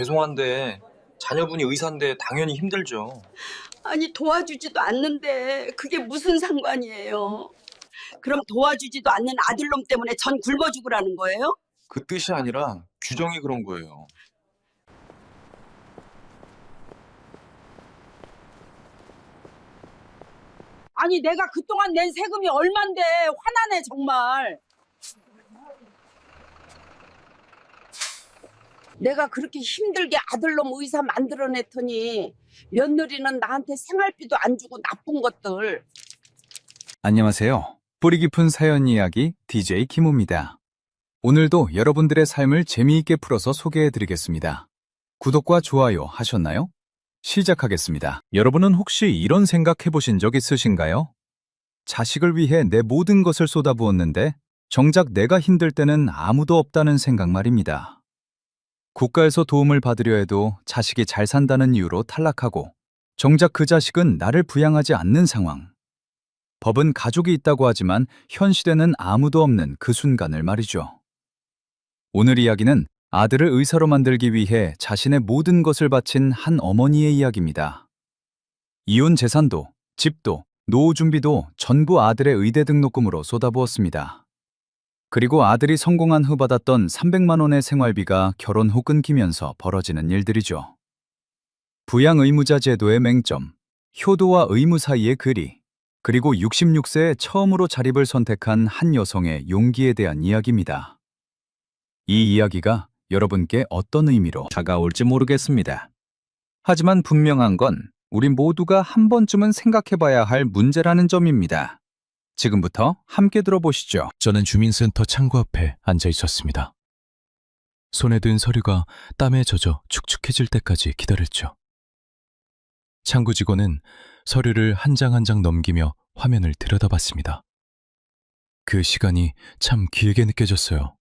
죄송한데 자녀분이 의사인데 당연히 힘들죠. 아니 도와주지도 않는데 그게 무슨 상관이에요? 그럼 도와주지도 않는 아들놈 때문에 전 굶어 죽으라는 거예요? 그 뜻이 아니라 규정이 그런 거예요. 아니 내가 그동안 낸 세금이 얼만데 화나네 정말. 내가 그렇게 힘들게 아들놈 의사 만들어냈더니 며느리는 나한테 생활비도 안 주고 나쁜 것들. 안녕하세요. 뿌리 깊은 사연 이야기 DJ 김호입니다. 오늘도 여러분들의 삶을 재미있게 풀어서 소개해드리겠습니다. 구독과 좋아요 하셨나요? 시작하겠습니다. 여러분은 혹시 이런 생각 해보신 적 있으신가요? 자식을 위해 내 모든 것을 쏟아부었는데 정작 내가 힘들 때는 아무도 없다는 생각 말입니다. 국가에서 도움을 받으려 해도 자식이 잘 산다는 이유로 탈락하고 정작 그 자식은 나를 부양하지 않는 상황. 법은 가족이 있다고 하지만 현실에는 아무도 없는 그 순간을 말이죠. 오늘 이야기는 아들을 의사로 만들기 위해 자신의 모든 것을 바친 한 어머니의 이야기입니다. 이혼 재산도, 집도, 노후 준비도 전부 아들의 의대 등록금으로 쏟아부었습니다. 그리고 아들이 성공한 후 받았던 300만 원의 생활비가 결혼 후 끊기면서 벌어지는 일들이죠. 부양 의무자 제도의 맹점, 효도와 의무 사이의 거리, 그리고 66세에 처음으로 자립을 선택한 한 여성의 용기에 대한 이야기입니다. 이 이야기가 여러분께 어떤 의미로 다가올지 모르겠습니다. 하지만 분명한 건 우리 모두가 한 번쯤은 생각해봐야 할 문제라는 점입니다. 지금부터 함께 들어보시죠. 저는 주민센터 창구 앞에 앉아 있었습니다. 손에 든 서류가 땀에 젖어 축축해질 때까지 기다렸죠. 창구 직원은 서류를 한 장 한 장 넘기며 화면을 들여다봤습니다. 그 시간이 참 길게 느껴졌어요.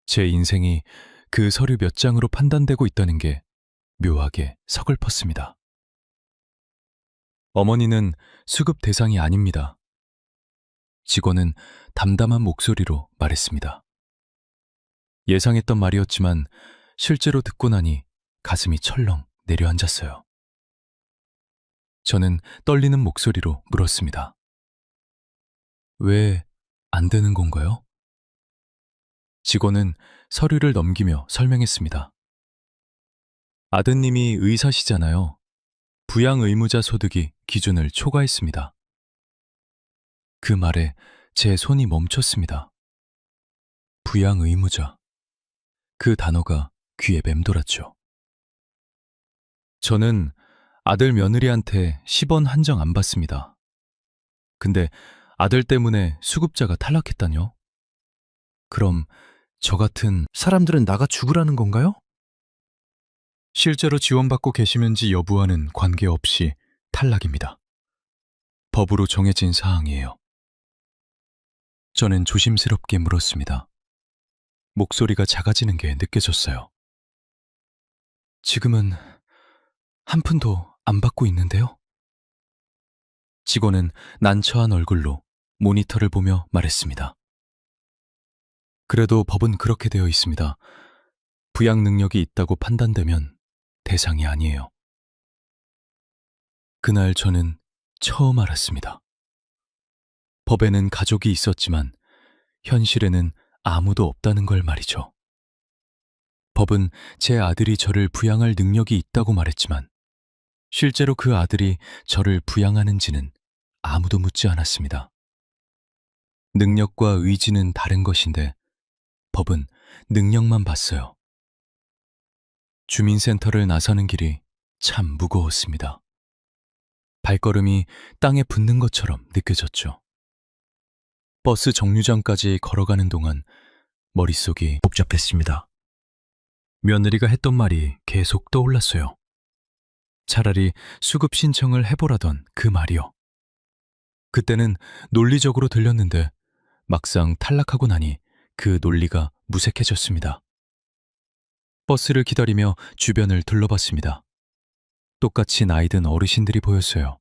제 인생이 그 서류 몇 장으로 판단되고 있다는 게 묘하게 서글펐습니다. 어머니는 수급 대상이 아닙니다. 직원은 담담한 목소리로 말했습니다. 예상했던 말이었지만 실제로 듣고 나니 가슴이 철렁 내려앉았어요. 저는 떨리는 목소리로 물었습니다. 왜 안 되는 건가요? 직원은 서류를 넘기며 설명했습니다. 아드님이 의사시잖아요. 부양 의무자 소득이 기준을 초과했습니다. 그 말에 제 손이 멈췄습니다. 부양 의무자. 그 단어가 귀에 맴돌았죠. 저는 아들 며느리한테 10원 한정 안 받습니다. 근데 아들 때문에 수급자가 탈락했다뇨? 그럼 저 같은 사람들은 나가 죽으라는 건가요? 실제로 지원받고 계시는지 여부와는 관계없이 탈락입니다. 법으로 정해진 사항이에요. 저는 조심스럽게 물었습니다. 목소리가 작아지는 게 느껴졌어요. 지금은 한 푼도 안 받고 있는데요? 직원은 난처한 얼굴로 모니터를 보며 말했습니다. 그래도 법은 그렇게 되어 있습니다. 부양 능력이 있다고 판단되면 대상이 아니에요. 그날 저는 처음 알았습니다. 법에는 가족이 있었지만 현실에는 아무도 없다는 걸 말이죠. 법은 제 아들이 저를 부양할 능력이 있다고 말했지만 실제로 그 아들이 저를 부양하는지는 아무도 묻지 않았습니다. 능력과 의지는 다른 것인데 법은 능력만 봤어요. 주민센터를 나서는 길이 참 무거웠습니다. 발걸음이 땅에 붙는 것처럼 느껴졌죠. 버스 정류장까지 걸어가는 동안 머릿속이 복잡했습니다. 며느리가 했던 말이 계속 떠올랐어요. 차라리 수급 신청을 해보라던 그 말이요. 그때는 논리적으로 들렸는데 막상 탈락하고 나니 그 논리가 무색해졌습니다. 버스를 기다리며 주변을 둘러봤습니다. 똑같이 나이 든 어르신들이 보였어요.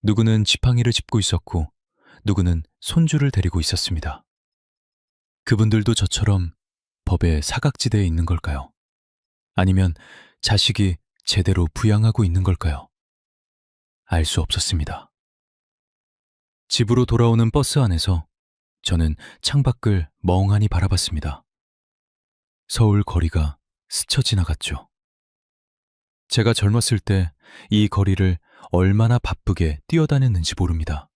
누구는 지팡이를 짚고 있었고 누구는 손주를 데리고 있었습니다. 그분들도 저처럼 법의 사각지대에 있는 걸까요? 아니면 자식이 제대로 부양하고 있는 걸까요? 알 수 없었습니다. 집으로 돌아오는 버스 안에서 저는 창밖을 멍하니 바라봤습니다. 서울 거리가 스쳐 지나갔죠. 제가 젊었을 때 이 거리를 얼마나 바쁘게 뛰어다녔는지 모릅니다.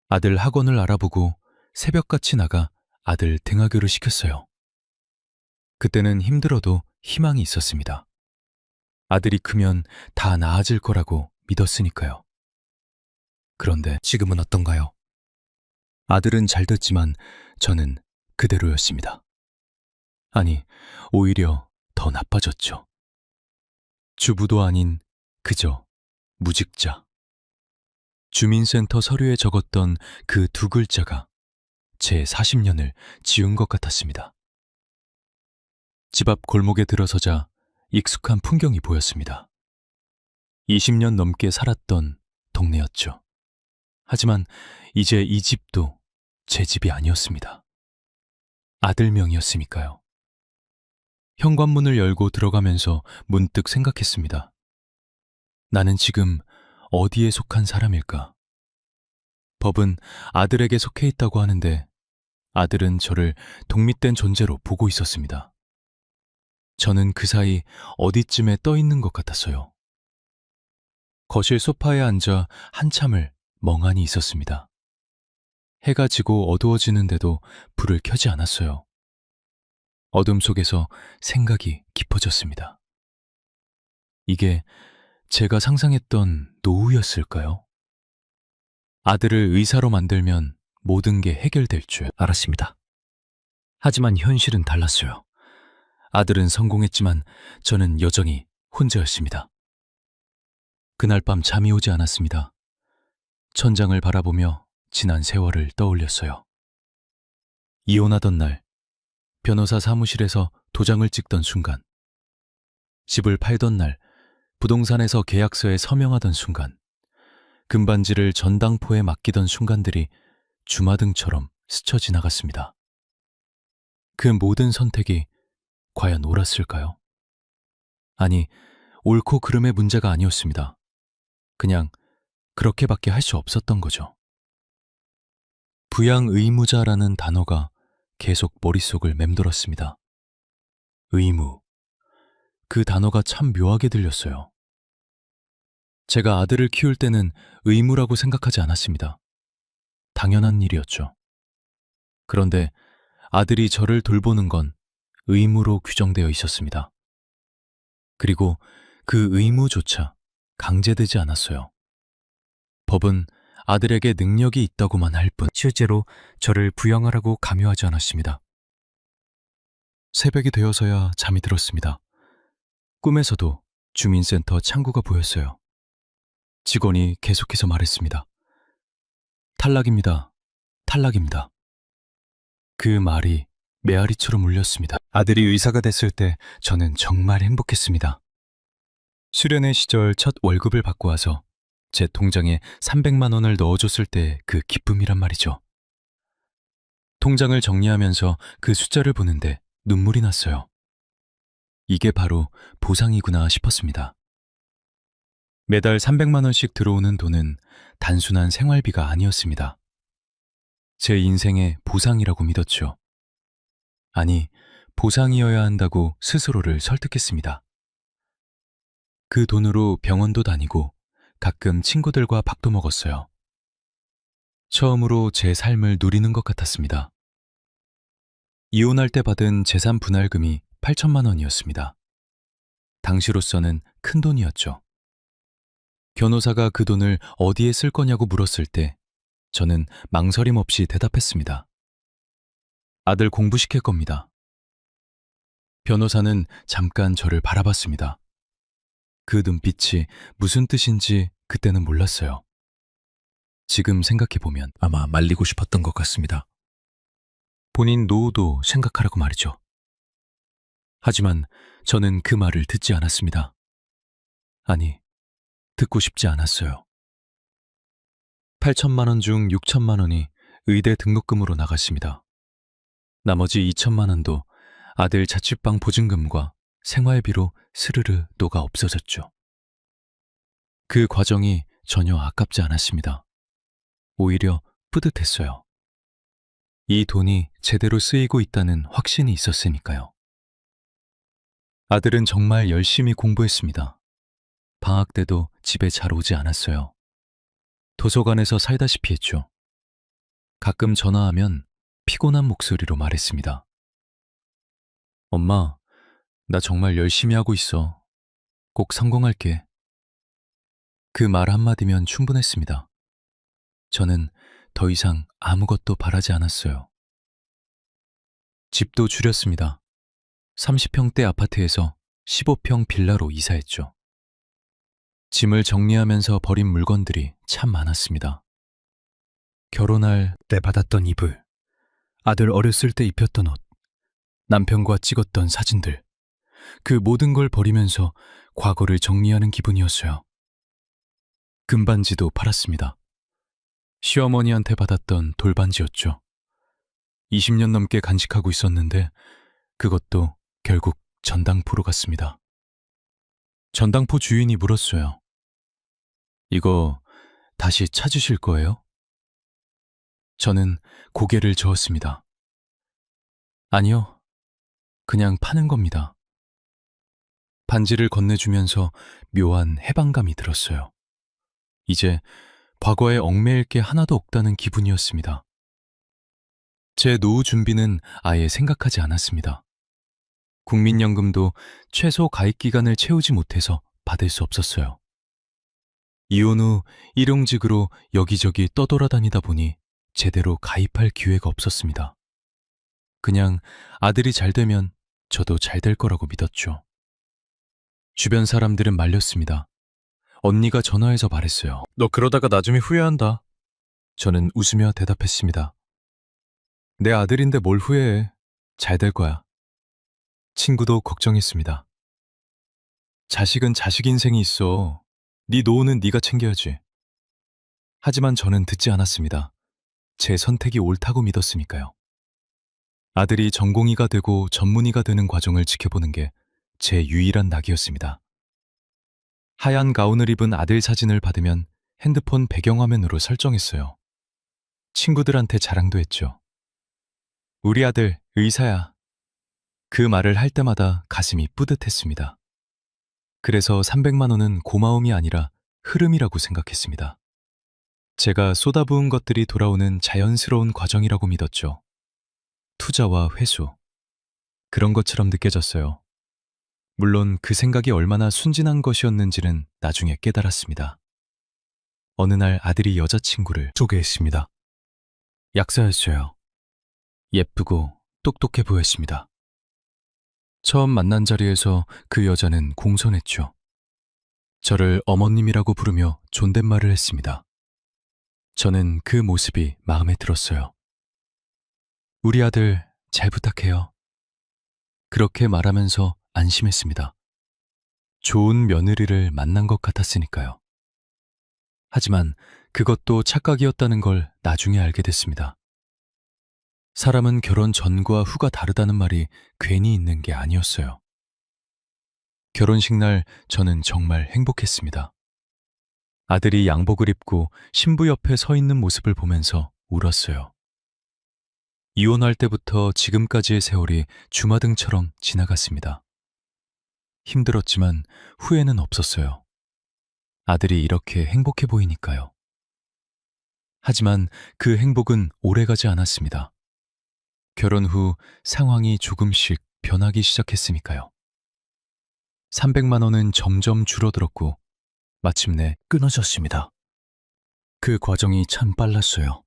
아들 학원을 알아보고 새벽같이 나가 아들 등하교를 시켰어요. 그때는 힘들어도 희망이 있었습니다. 아들이 크면 다 나아질 거라고 믿었으니까요. 그런데 지금은 어떤가요? 아들은 잘 됐지만 저는 그대로였습니다. 아니, 오히려 더 나빠졌죠. 주부도 아닌 그저 무직자. 주민센터 서류에 적었던 그 두 글자가 제 40년을 지운 것 같았습니다. 집 앞 골목에 들어서자 익숙한 풍경이 보였습니다. 20년 넘게 살았던 동네였죠. 하지만 이제 이 집도 제 집이 아니었습니다. 아들 명이었으니까요. 현관문을 열고 들어가면서 문득 생각했습니다. 나는 지금 어디에 속한 사람일까? 법은 아들에게 속해 있다고 하는데 아들은 저를 독립된 존재로 보고 있었습니다. 저는 그 사이 어디쯤에 떠 있는 것 같았어요. 거실 소파에 앉아 한참을 멍하니 있었습니다. 해가 지고 어두워지는데도 불을 켜지 않았어요. 어둠 속에서 생각이 깊어졌습니다. 이게 제가 상상했던 노후였을까요? 아들을 의사로 만들면 모든 게 해결될 줄 알았습니다. 하지만 현실은 달랐어요. 아들은 성공했지만 저는 여전히 혼자였습니다. 그날 밤 잠이 오지 않았습니다. 천장을 바라보며 지난 세월을 떠올렸어요. 이혼하던 날, 변호사 사무실에서 도장을 찍던 순간, 집을 팔던 날, 부동산에서 계약서에 서명하던 순간, 금반지를 전당포에 맡기던 순간들이 주마등처럼 스쳐 지나갔습니다. 그 모든 선택이 과연 옳았을까요? 아니, 옳고 그름의 문제가 아니었습니다. 그냥 그렇게밖에 할 수 없었던 거죠. 부양의무자라는 단어가 계속 머릿속을 맴돌았습니다. 의무. 그 단어가 참 묘하게 들렸어요. 제가 아들을 키울 때는 의무라고 생각하지 않았습니다. 당연한 일이었죠. 그런데 아들이 저를 돌보는 건 의무로 규정되어 있었습니다. 그리고 그 의무조차 강제되지 않았어요. 법은 아들에게 능력이 있다고만 할 뿐 실제로 저를 부양하라고 강요하지 않았습니다. 새벽이 되어서야 잠이 들었습니다. 꿈에서도 주민센터 창구가 보였어요. 직원이 계속해서 말했습니다. 탈락입니다. 탈락입니다. 그 말이 메아리처럼 울렸습니다. 아들이 의사가 됐을 때 저는 정말 행복했습니다. 수련회 시절 첫 월급을 받고 와서 제 통장에 300만 원을 넣어줬을 때 그 기쁨이란 말이죠. 통장을 정리하면서 그 숫자를 보는데 눈물이 났어요. 이게 바로 보상이구나 싶었습니다. 매달 300만 원씩 들어오는 돈은 단순한 생활비가 아니었습니다. 제 인생의 보상이라고 믿었죠. 아니, 보상이어야 한다고 스스로를 설득했습니다. 그 돈으로 병원도 다니고 가끔 친구들과 밥도 먹었어요. 처음으로 제 삶을 누리는 것 같았습니다. 이혼할 때 받은 재산 분할금이 8천만 원이었습니다. 당시로서는 큰 돈이었죠. 변호사가 그 돈을 어디에 쓸 거냐고 물었을 때 저는 망설임 없이 대답했습니다. 아들 공부시킬 겁니다. 변호사는 잠깐 저를 바라봤습니다. 그 눈빛이 무슨 뜻인지 그때는 몰랐어요. 지금 생각해보면 아마 말리고 싶었던 것 같습니다. 본인 노후도 생각하라고 말이죠. 하지만 저는 그 말을 듣지 않았습니다. 아니, 듣고 싶지 않았어요. 8천만 원 중 6천만 원이 의대 등록금으로 나갔습니다. 나머지 2천만 원도 아들 자취방 보증금과 생활비로 스르르 녹아 없어졌죠. 그 과정이 전혀 아깝지 않았습니다. 오히려 뿌듯했어요. 이 돈이 제대로 쓰이고 있다는 확신이 있었으니까요. 아들은 정말 열심히 공부했습니다. 방학 때도 집에 잘 오지 않았어요. 도서관에서 살다시피 했죠. 가끔 전화하면 피곤한 목소리로 말했습니다. 엄마, 나 정말 열심히 하고 있어. 꼭 성공할게. 그 말 한마디면 충분했습니다. 저는 더 이상 아무것도 바라지 않았어요. 집도 줄였습니다. 30평대 아파트에서 15평 빌라로 이사했죠. 짐을 정리하면서 버린 물건들이 참 많았습니다. 결혼할 때 받았던 이불, 아들 어렸을 때 입혔던 옷, 남편과 찍었던 사진들, 그 모든 걸 버리면서 과거를 정리하는 기분이었어요. 금반지도 팔았습니다. 시어머니한테 받았던 돌반지였죠. 20년 넘게 간직하고 있었는데 그것도 결국 전당포로 갔습니다. 전당포 주인이 물었어요. 이거 다시 찾으실 거예요? 저는 고개를 저었습니다. 아니요, 그냥 파는 겁니다. 반지를 건네주면서 묘한 해방감이 들었어요. 이제 과거에 얽매일 게 하나도 없다는 기분이었습니다. 제 노후 준비는 아예 생각하지 않았습니다. 국민연금도 최소 가입 기간을 채우지 못해서 받을 수 없었어요. 이혼 후 일용직으로 여기저기 떠돌아다니다 보니 제대로 가입할 기회가 없었습니다. 그냥 아들이 잘 되면 저도 잘 될 거라고 믿었죠. 주변 사람들은 말렸습니다. 언니가 전화해서 말했어요. 너 그러다가 나중에 후회한다. 저는 웃으며 대답했습니다. 내 아들인데 뭘 후회해. 잘 될 거야. 친구도 걱정했습니다. 자식은 자식 인생이 있어. 네 노후는 네가 챙겨야지. 하지만 저는 듣지 않았습니다. 제 선택이 옳다고 믿었으니까요. 아들이 전공의가 되고 전문의가 되는 과정을 지켜보는 게 제 유일한 낙이었습니다. 하얀 가운을 입은 아들 사진을 받으면 핸드폰 배경화면으로 설정했어요. 친구들한테 자랑도 했죠. 우리 아들 의사야. 그 말을 할 때마다 가슴이 뿌듯했습니다. 그래서 300만 원은 고마움이 아니라 흐름이라고 생각했습니다. 제가 쏟아부은 것들이 돌아오는 자연스러운 과정이라고 믿었죠. 투자와 회수. 그런 것처럼 느껴졌어요. 물론 그 생각이 얼마나 순진한 것이었는지는 나중에 깨달았습니다. 어느 날 아들이 여자친구를 소개했습니다. 약사였어요. 예쁘고 똑똑해 보였습니다. 처음 만난 자리에서 그 여자는 공손했죠. 저를 어머님이라고 부르며 존댓말을 했습니다. 저는 그 모습이 마음에 들었어요. 우리 아들 잘 부탁해요. 그렇게 말하면서 안심했습니다. 좋은 며느리를 만난 것 같았으니까요. 하지만 그것도 착각이었다는 걸 나중에 알게 됐습니다. 사람은 결혼 전과 후가 다르다는 말이 괜히 있는 게 아니었어요. 결혼식 날 저는 정말 행복했습니다. 아들이 양복을 입고 신부 옆에 서 있는 모습을 보면서 울었어요. 이혼할 때부터 지금까지의 세월이 주마등처럼 지나갔습니다. 힘들었지만 후회는 없었어요. 아들이 이렇게 행복해 보이니까요. 하지만 그 행복은 오래가지 않았습니다. 결혼 후 상황이 조금씩 변하기 시작했으니까요. 300만 원은 점점 줄어들었고 마침내 끊어졌습니다. 그 과정이 참 빨랐어요.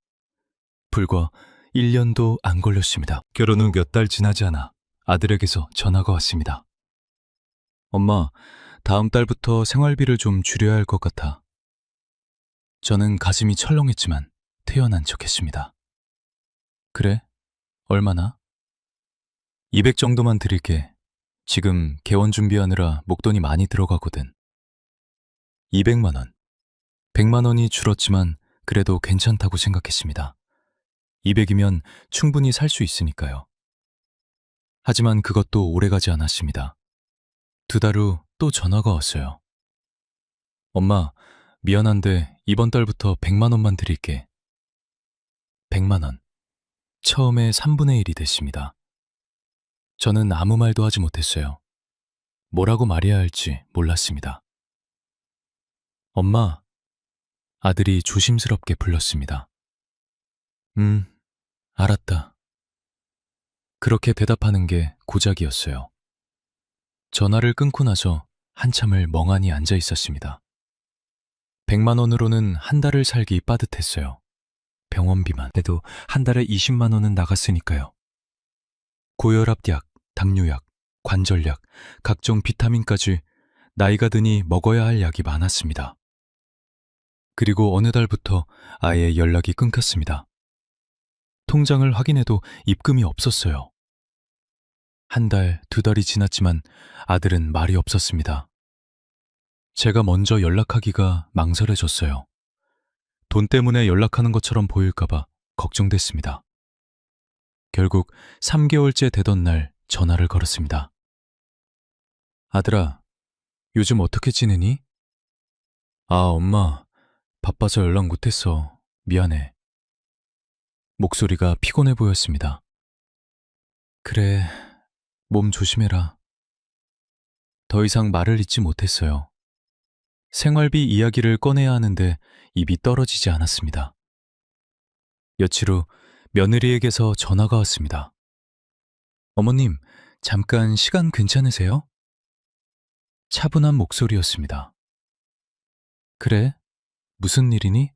불과 1년도 안 걸렸습니다. 결혼 후 몇 달 지나지 않아 아들에게서 전화가 왔습니다. 엄마, 다음 달부터 생활비를 좀 줄여야 할 것 같아. 저는 가슴이 철렁했지만 태연한 척했습니다. 그래? 얼마나? 200 정도만 드릴게. 지금 개원 준비하느라 목돈이 많이 들어가거든. 200만 원. 100만 원이 줄었지만 그래도 괜찮다고 생각했습니다. 200이면 충분히 살 수 있으니까요. 하지만 그것도 오래가지 않았습니다. 2달 후 또 전화가 왔어요. 엄마, 미안한데 이번 달부터 100만 원만 드릴게. 100만 원. 처음에 3분의 1이 됐습니다. 저는 아무 말도 하지 못했어요. 뭐라고 말해야 할지 몰랐습니다. 엄마, 아들이 조심스럽게 불렀습니다. 알았다. 그렇게 대답하는 게 고작이었어요. 전화를 끊고 나서 한참을 멍하니 앉아 있었습니다. 100만 원으로는 한 달을 살기 빠듯했어요. 병원비만 해도 한 달에 20만 원은 나갔으니까요. 고혈압약, 당뇨약, 관절약, 각종 비타민까지 나이가 드니 먹어야 할 약이 많았습니다. 그리고 어느 달부터 아예 연락이 끊겼습니다. 통장을 확인해도 입금이 없었어요. 한 달, 2달이 지났지만 아들은 말이 없었습니다. 제가 먼저 연락하기가 망설여졌어요. 돈 때문에 연락하는 것처럼 보일까봐 걱정됐습니다. 결국 3개월째 되던 날 전화를 걸었습니다. 아들아, 요즘 어떻게 지내니? 아, 엄마, 바빠서 연락 못했어. 미안해. 목소리가 피곤해 보였습니다. 그래, 몸 조심해라. 더 이상 말을 잇지 못했어요. 생활비 이야기를 꺼내야 하는데 입이 떨어지지 않았습니다. 며칠 후 며느리에게서 전화가 왔습니다. 어머님, 잠깐 시간 괜찮으세요? 차분한 목소리였습니다. 그래? 무슨 일이니?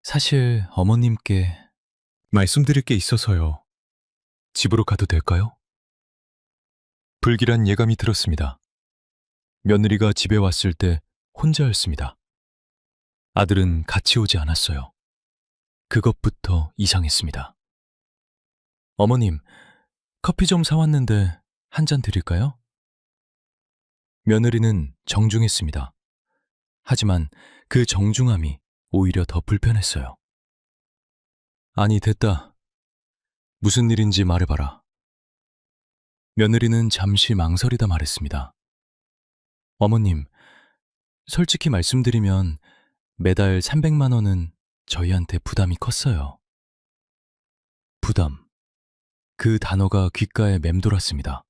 사실 어머님께 말씀드릴 게 있어서요. 집으로 가도 될까요? 불길한 예감이 들었습니다. 며느리가 집에 왔을 때 혼자였습니다. 아들은 같이 오지 않았어요. 그것부터 이상했습니다. 어머님, 커피 좀 사왔는데 한 잔 드릴까요? 며느리는 정중했습니다. 하지만 그 정중함이 오히려 더 불편했어요. 아니, 됐다. 무슨 일인지 말해봐라. 며느리는 잠시 망설이다 말했습니다. 어머님, 솔직히 말씀드리면 매달 300만 원은 저희한테 부담이 컸어요. 부담. 그 단어가 귓가에 맴돌았습니다.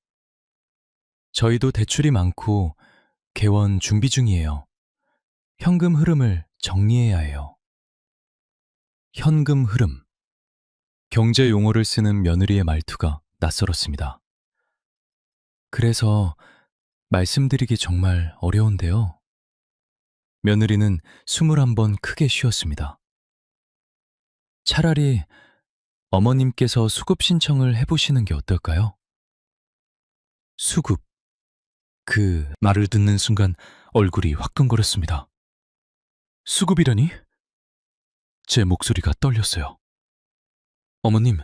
저희도 대출이 많고 개원 준비 중이에요. 현금 흐름을 정리해야 해요. 현금 흐름. 경제 용어를 쓰는 며느리의 말투가 낯설었습니다. 그래서 말씀드리기 정말 어려운데요. 며느리는 21번 크게 쉬었습니다. 차라리 어머님께서 수급 신청을 해보시는 게 어떨까요? 수급. 그 말을 듣는 순간 얼굴이 화끈거렸습니다. 수급이라니? 제 목소리가 떨렸어요. 어머님,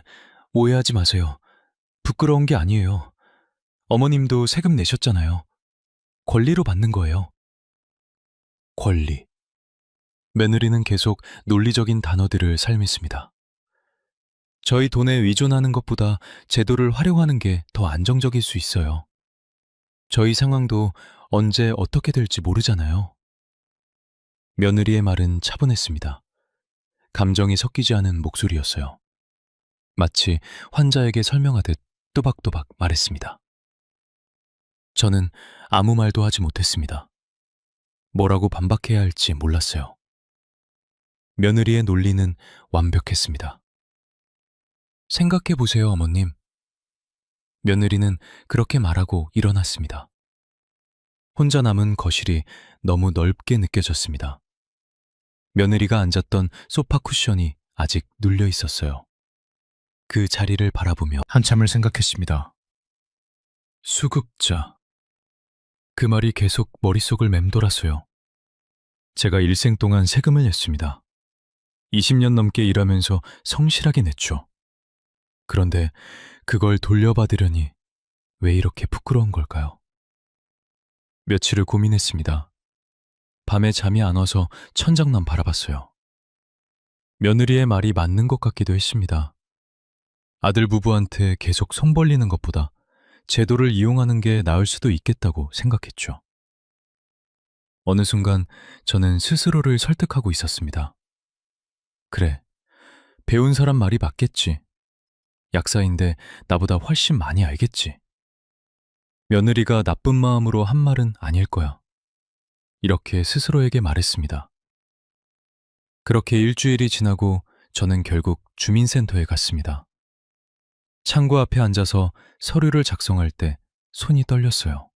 오해하지 마세요. 부끄러운 게 아니에요. 어머님도 세금 내셨잖아요. 권리로 받는 거예요. 권리. 며느리는 계속 논리적인 단어들을 사용했습니다. 저희 돈에 의존하는 것보다 제도를 활용하는 게 더 안정적일 수 있어요. 저희 상황도 언제 어떻게 될지 모르잖아요. 며느리의 말은 차분했습니다. 감정이 섞이지 않은 목소리였어요. 마치 환자에게 설명하듯 또박또박 말했습니다. 저는 아무 말도 하지 못했습니다. 뭐라고 반박해야 할지 몰랐어요. 며느리의 논리는 완벽했습니다. 생각해 보세요, 어머님. 며느리는 그렇게 말하고 일어났습니다. 혼자 남은 거실이 너무 넓게 느껴졌습니다. 며느리가 앉았던 소파 쿠션이 아직 눌려 있었어요. 그 자리를 바라보며 한참을 생각했습니다. 수급자. 그 말이 계속 머릿속을 맴돌았어요. 제가 일생 동안 세금을 냈습니다. 20년 넘게 일하면서 성실하게 냈죠. 그런데 그걸 돌려받으려니 왜 이렇게 부끄러운 걸까요? 며칠을 고민했습니다. 밤에 잠이 안 와서 천장만 바라봤어요. 며느리의 말이 맞는 것 같기도 했습니다. 아들 부부한테 계속 손 벌리는 것보다 제도를 이용하는 게 나을 수도 있겠다고 생각했죠. 어느 순간 저는 스스로를 설득하고 있었습니다. 그래, 배운 사람 말이 맞겠지. 약사인데 나보다 훨씬 많이 알겠지. 며느리가 나쁜 마음으로 한 말은 아닐 거야. 이렇게 스스로에게 말했습니다. 그렇게 일주일이 지나고 저는 결국 주민센터에 갔습니다. 창구 앞에 앉아서 서류를 작성할 때 손이 떨렸어요.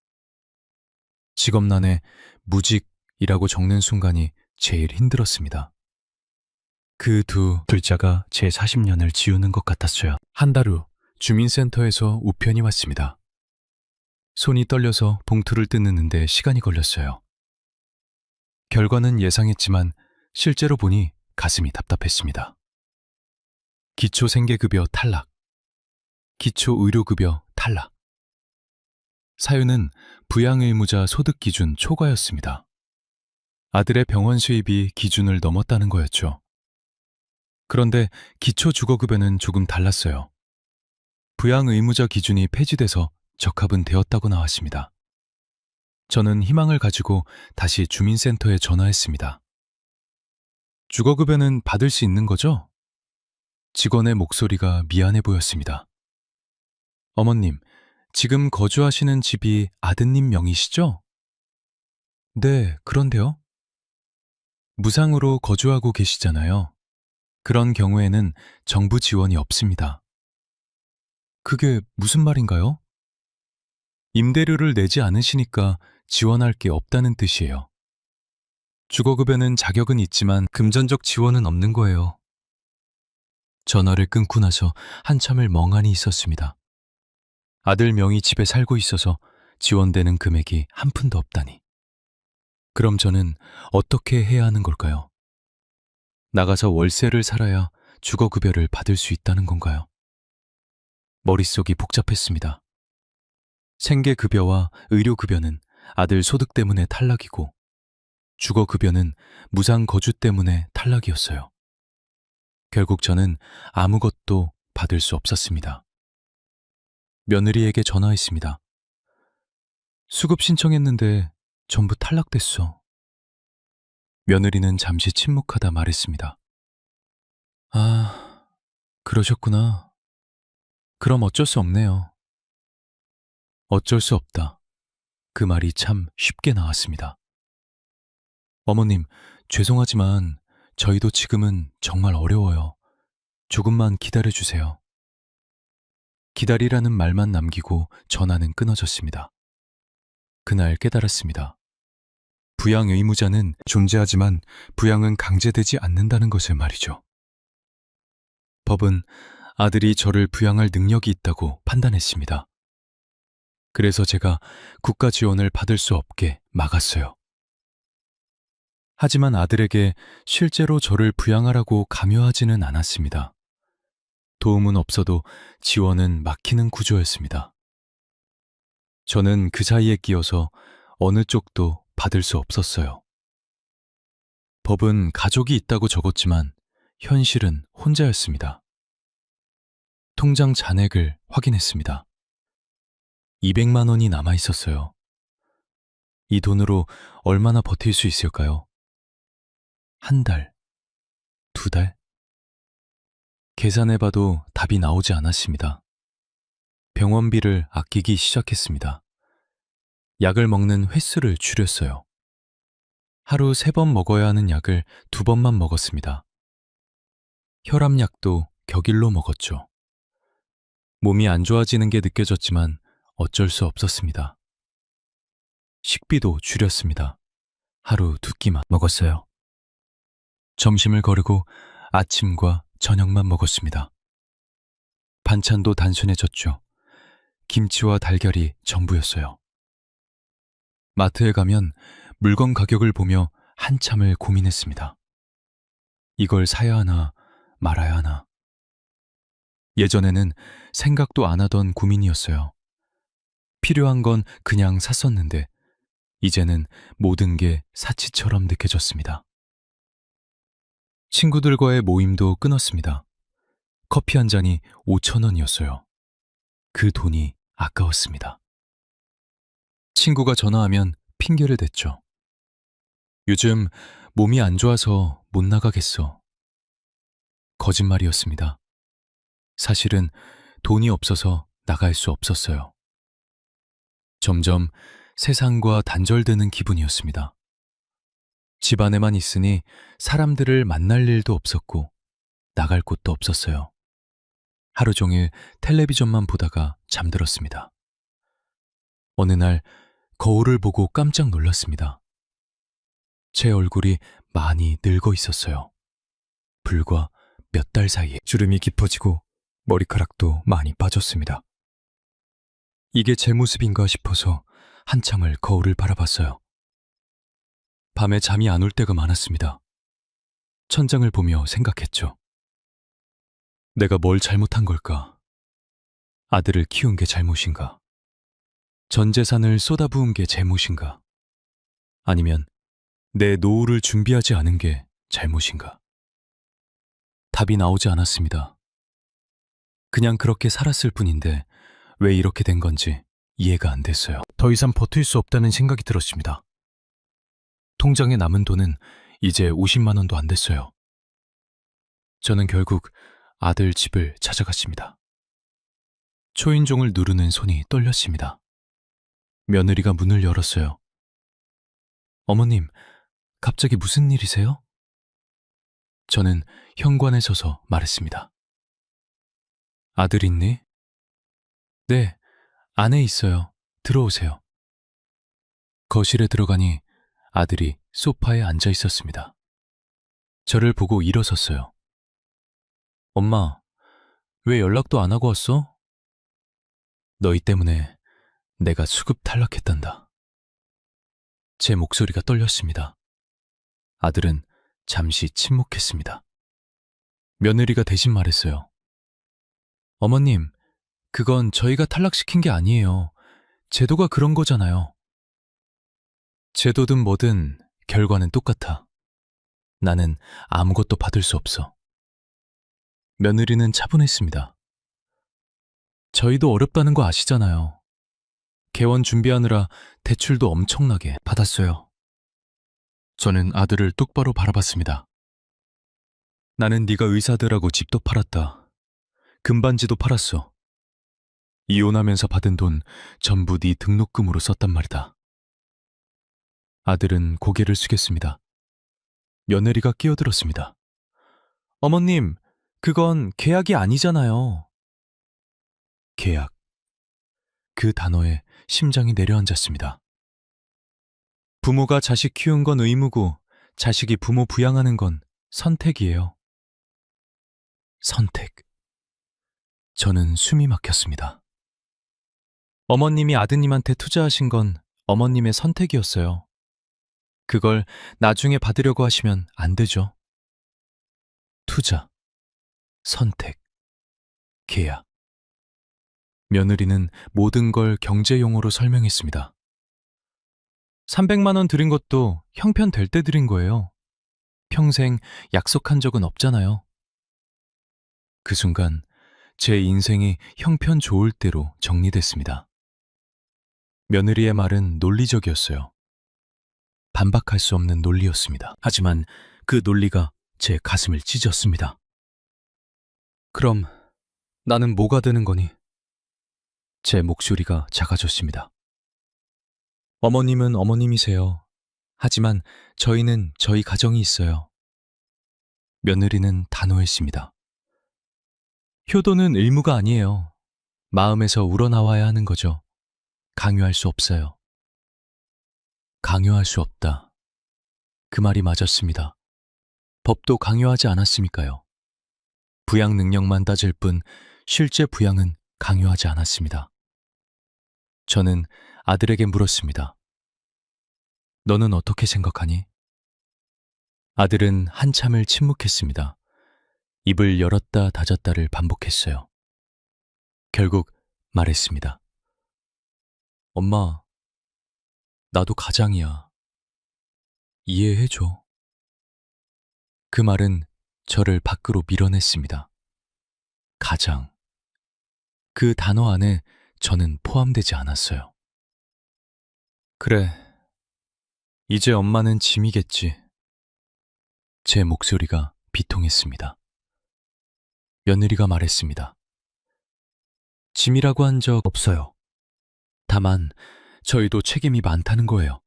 직업란에 무직이라고 적는 순간이 제일 힘들었습니다. 그 두 글자가 제 40년을 지우는 것 같았어요. 한 달 후 주민센터에서 우편이 왔습니다. 손이 떨려서 봉투를 뜯는데 시간이 걸렸어요. 결과는 예상했지만 실제로 보니 가슴이 답답했습니다. 기초생계급여 탈락, 기초의료급여 탈락. 사유는 부양의무자 소득기준 초과였습니다. 아들의 병원 수입이 기준을 넘었다는 거였죠. 그런데 기초주거급여는 조금 달랐어요. 부양의무자 기준이 폐지돼서 적합은 되었다고 나왔습니다. 저는 희망을 가지고 다시 주민센터에 전화했습니다. 주거급여는 받을 수 있는 거죠? 직원의 목소리가 미안해 보였습니다. 어머님, 지금 거주하시는 집이 아드님 명의시죠? 네, 그런데요. 무상으로 거주하고 계시잖아요. 그런 경우에는 정부 지원이 없습니다. 그게 무슨 말인가요? 임대료를 내지 않으시니까 지원할 게 없다는 뜻이에요. 주거급여는 자격은 있지만 금전적 지원은 없는 거예요. 전화를 끊고 나서 한참을 멍하니 있었습니다. 아들 명의 집에 살고 있어서 지원되는 금액이 한 푼도 없다니. 그럼 저는 어떻게 해야 하는 걸까요? 나가서 월세를 살아야 주거급여를 받을 수 있다는 건가요? 머릿속이 복잡했습니다. 생계급여와 의료급여는 아들 소득 때문에 탈락이고 주거급여는 무상거주 때문에 탈락이었어요. 결국 저는 아무것도 받을 수 없었습니다. 며느리에게 전화했습니다. 수급 신청했는데 전부 탈락됐어. 며느리는 잠시 침묵하다 말했습니다. 아, 그러셨구나. 그럼 어쩔 수 없네요. 어쩔 수 없다. 그 말이 참 쉽게 나왔습니다. 어머님, 죄송하지만 저희도 지금은 정말 어려워요. 조금만 기다려주세요. 기다리라는 말만 남기고 전화는 끊어졌습니다. 그날 깨달았습니다. 부양 의무자는 존재하지만 부양은 강제되지 않는다는 것을 말이죠. 법은 아들이 저를 부양할 능력이 있다고 판단했습니다. 그래서 제가 국가 지원을 받을 수 없게 막았어요. 하지만 아들에게 실제로 저를 부양하라고 강요하지는 않았습니다. 도움은 없어도 지원은 막히는 구조였습니다. 저는 그 사이에 끼어서 어느 쪽도 받을 수 없었어요. 법은 가족이 있다고 적었지만 현실은 혼자였습니다. 통장 잔액을 확인했습니다. 200만 원이 남아 있었어요. 이 돈으로 얼마나 버틸 수 있을까요? 한 달, 두 달? 계산해봐도 답이 나오지 않았습니다. 병원비를 아끼기 시작했습니다. 약을 먹는 횟수를 줄였어요. 하루 3번 먹어야 하는 약을 2번만 먹었습니다. 혈압약도 격일로 먹었죠. 몸이 안 좋아지는 게 느껴졌지만 어쩔 수 없었습니다. 식비도 줄였습니다. 하루 2끼만 먹었어요. 점심을 거르고 아침과 저녁만 먹었습니다. 반찬도 단순해졌죠. 김치와 달걀이 전부였어요. 마트에 가면 물건 가격을 보며 한참을 고민했습니다. 이걸 사야 하나 말아야 하나. 예전에는 생각도 안 하던 고민이었어요. 필요한 건 그냥 샀었는데 이제는 모든 게 사치처럼 느껴졌습니다. 친구들과의 모임도 끊었습니다. 커피 한 잔이 5,000원이었어요. 그 돈이 아까웠습니다. 친구가 전화하면 핑계를 댔죠. 요즘 몸이 안 좋아서 못 나가겠어. 거짓말이었습니다. 사실은 돈이 없어서 나갈 수 없었어요. 점점 세상과 단절되는 기분이었습니다. 집 안에만 있으니 사람들을 만날 일도 없었고 나갈 곳도 없었어요. 하루 종일 텔레비전만 보다가 잠들었습니다. 어느 날 거울을 보고 깜짝 놀랐습니다. 제 얼굴이 많이 늙어 있었어요. 불과 몇 달 사이에 주름이 깊어지고 머리카락도 많이 빠졌습니다. 이게 제 모습인가 싶어서 한참을 거울을 바라봤어요. 밤에 잠이 안 올 때가 많았습니다. 천장을 보며 생각했죠. 내가 뭘 잘못한 걸까? 아들을 키운 게 잘못인가? 전 재산을 쏟아부은 게 잘못인가? 아니면 내 노후를 준비하지 않은 게 잘못인가? 답이 나오지 않았습니다. 그냥 그렇게 살았을 뿐인데 왜 이렇게 된 건지 이해가 안 됐어요. 더 이상 버틸 수 없다는 생각이 들었습니다. 통장에 남은 돈은 이제 50만 원도 안 됐어요. 저는 결국 아들 집을 찾아갔습니다. 초인종을 누르는 손이 떨렸습니다. 며느리가 문을 열었어요. 어머님, 갑자기 무슨 일이세요? 저는 현관에 서서 말했습니다. 아들 있니? 네, 안에 있어요. 들어오세요. 거실에 들어가니 아들이 소파에 앉아 있었습니다. 저를 보고 일어섰어요. 엄마, 왜 연락도 안 하고 왔어? 너희 때문에 내가 수급 탈락했단다. 제 목소리가 떨렸습니다. 아들은 잠시 침묵했습니다. 며느리가 대신 말했어요. 어머님, 그건 저희가 탈락시킨 게 아니에요. 제도가 그런 거잖아요. 제도든 뭐든 결과는 똑같아. 나는 아무것도 받을 수 없어. 며느리는 차분했습니다. 저희도 어렵다는 거 아시잖아요. 개원 준비하느라 대출도 엄청나게 받았어요. 저는 아들을 똑바로 바라봤습니다. 나는 네가 의사들하고 집도 팔았다. 금반지도 팔았어. 이혼하면서 받은 돈 전부 네 등록금으로 썼단 말이다. 아들은 고개를 숙였습니다. 며느리가 끼어들었습니다. 어머님, 그건 계약이 아니잖아요. 계약. 그 단어에 심장이 내려앉았습니다. 부모가 자식 키운 건 의무고 자식이 부모 부양하는 건 선택이에요. 선택. 저는 숨이 막혔습니다. 어머님이 아드님한테 투자하신 건 어머님의 선택이었어요. 그걸 나중에 받으려고 하시면 안 되죠. 투자, 선택, 계약. 며느리는 모든 걸 경제 용어로 설명했습니다. 300만 원 드린 것도 형편 될 때 드린 거예요. 평생 약속한 적은 없잖아요. 그 순간 제 인생이 형편 좋을 대로 정리됐습니다. 며느리의 말은 논리적이었어요. 반박할 수 없는 논리였습니다. 하지만 그 논리가 제 가슴을 찢었습니다. 그럼 나는 뭐가 되는 거니? 제 목소리가 작아졌습니다. 어머님은 어머님이세요. 하지만 저희는 저희 가정이 있어요. 며느리는 단호했습니다. 효도는 의무가 아니에요. 마음에서 우러나와야 하는 거죠. 강요할 수 없어요. 강요할 수 없다. 그 말이 맞았습니다. 법도 강요하지 않았으니까요. 부양 능력만 따질 뿐 실제 부양은 강요하지 않았습니다. 저는 아들에게 물었습니다. 너는 어떻게 생각하니? 아들은 한참을 침묵했습니다. 입을 열었다 닫았다를 반복했어요. 결국 말했습니다. 엄마, 나도 가장이야. 이해해줘. 그 말은 저를 밖으로 밀어냈습니다. 가장. 그 단어 안에 저는 포함되지 않았어요. 그래, 이제 엄마는 짐이겠지. 제 목소리가 비통했습니다. 며느리가 말했습니다. 짐이라고 한 적 없어요. 다만 저희도 책임이 많다는 거예요.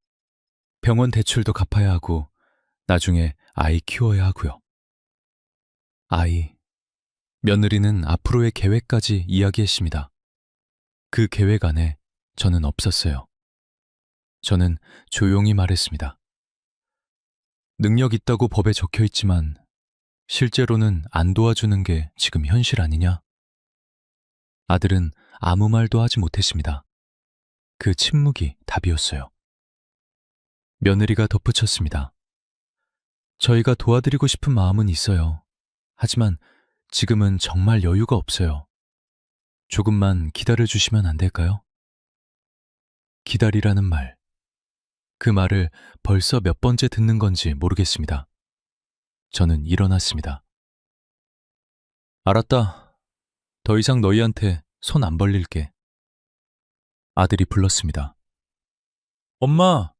병원 대출도 갚아야 하고 나중에 아이 키워야 하고요. 며느리는 앞으로의 계획까지 이야기했습니다. 그 계획 안에 저는 없었어요. 저는 조용히 말했습니다. 능력 있다고 법에 적혀 있지만 실제로는 안 도와주는 게 지금 현실 아니냐? 아들은 아무 말도 하지 못했습니다. 그 침묵이 답이었어요. 며느리가 덧붙였습니다. 저희가 도와드리고 싶은 마음은 있어요. 하지만 지금은 정말 여유가 없어요. 조금만 기다려주시면 안 될까요? 기다리라는 말. 그 말을 벌써 몇 번째 듣는 건지 모르겠습니다. 저는 일어났습니다. 알았다. 더 이상 너희한테 손 안 벌릴게. 아들이 불렀습니다. 엄마!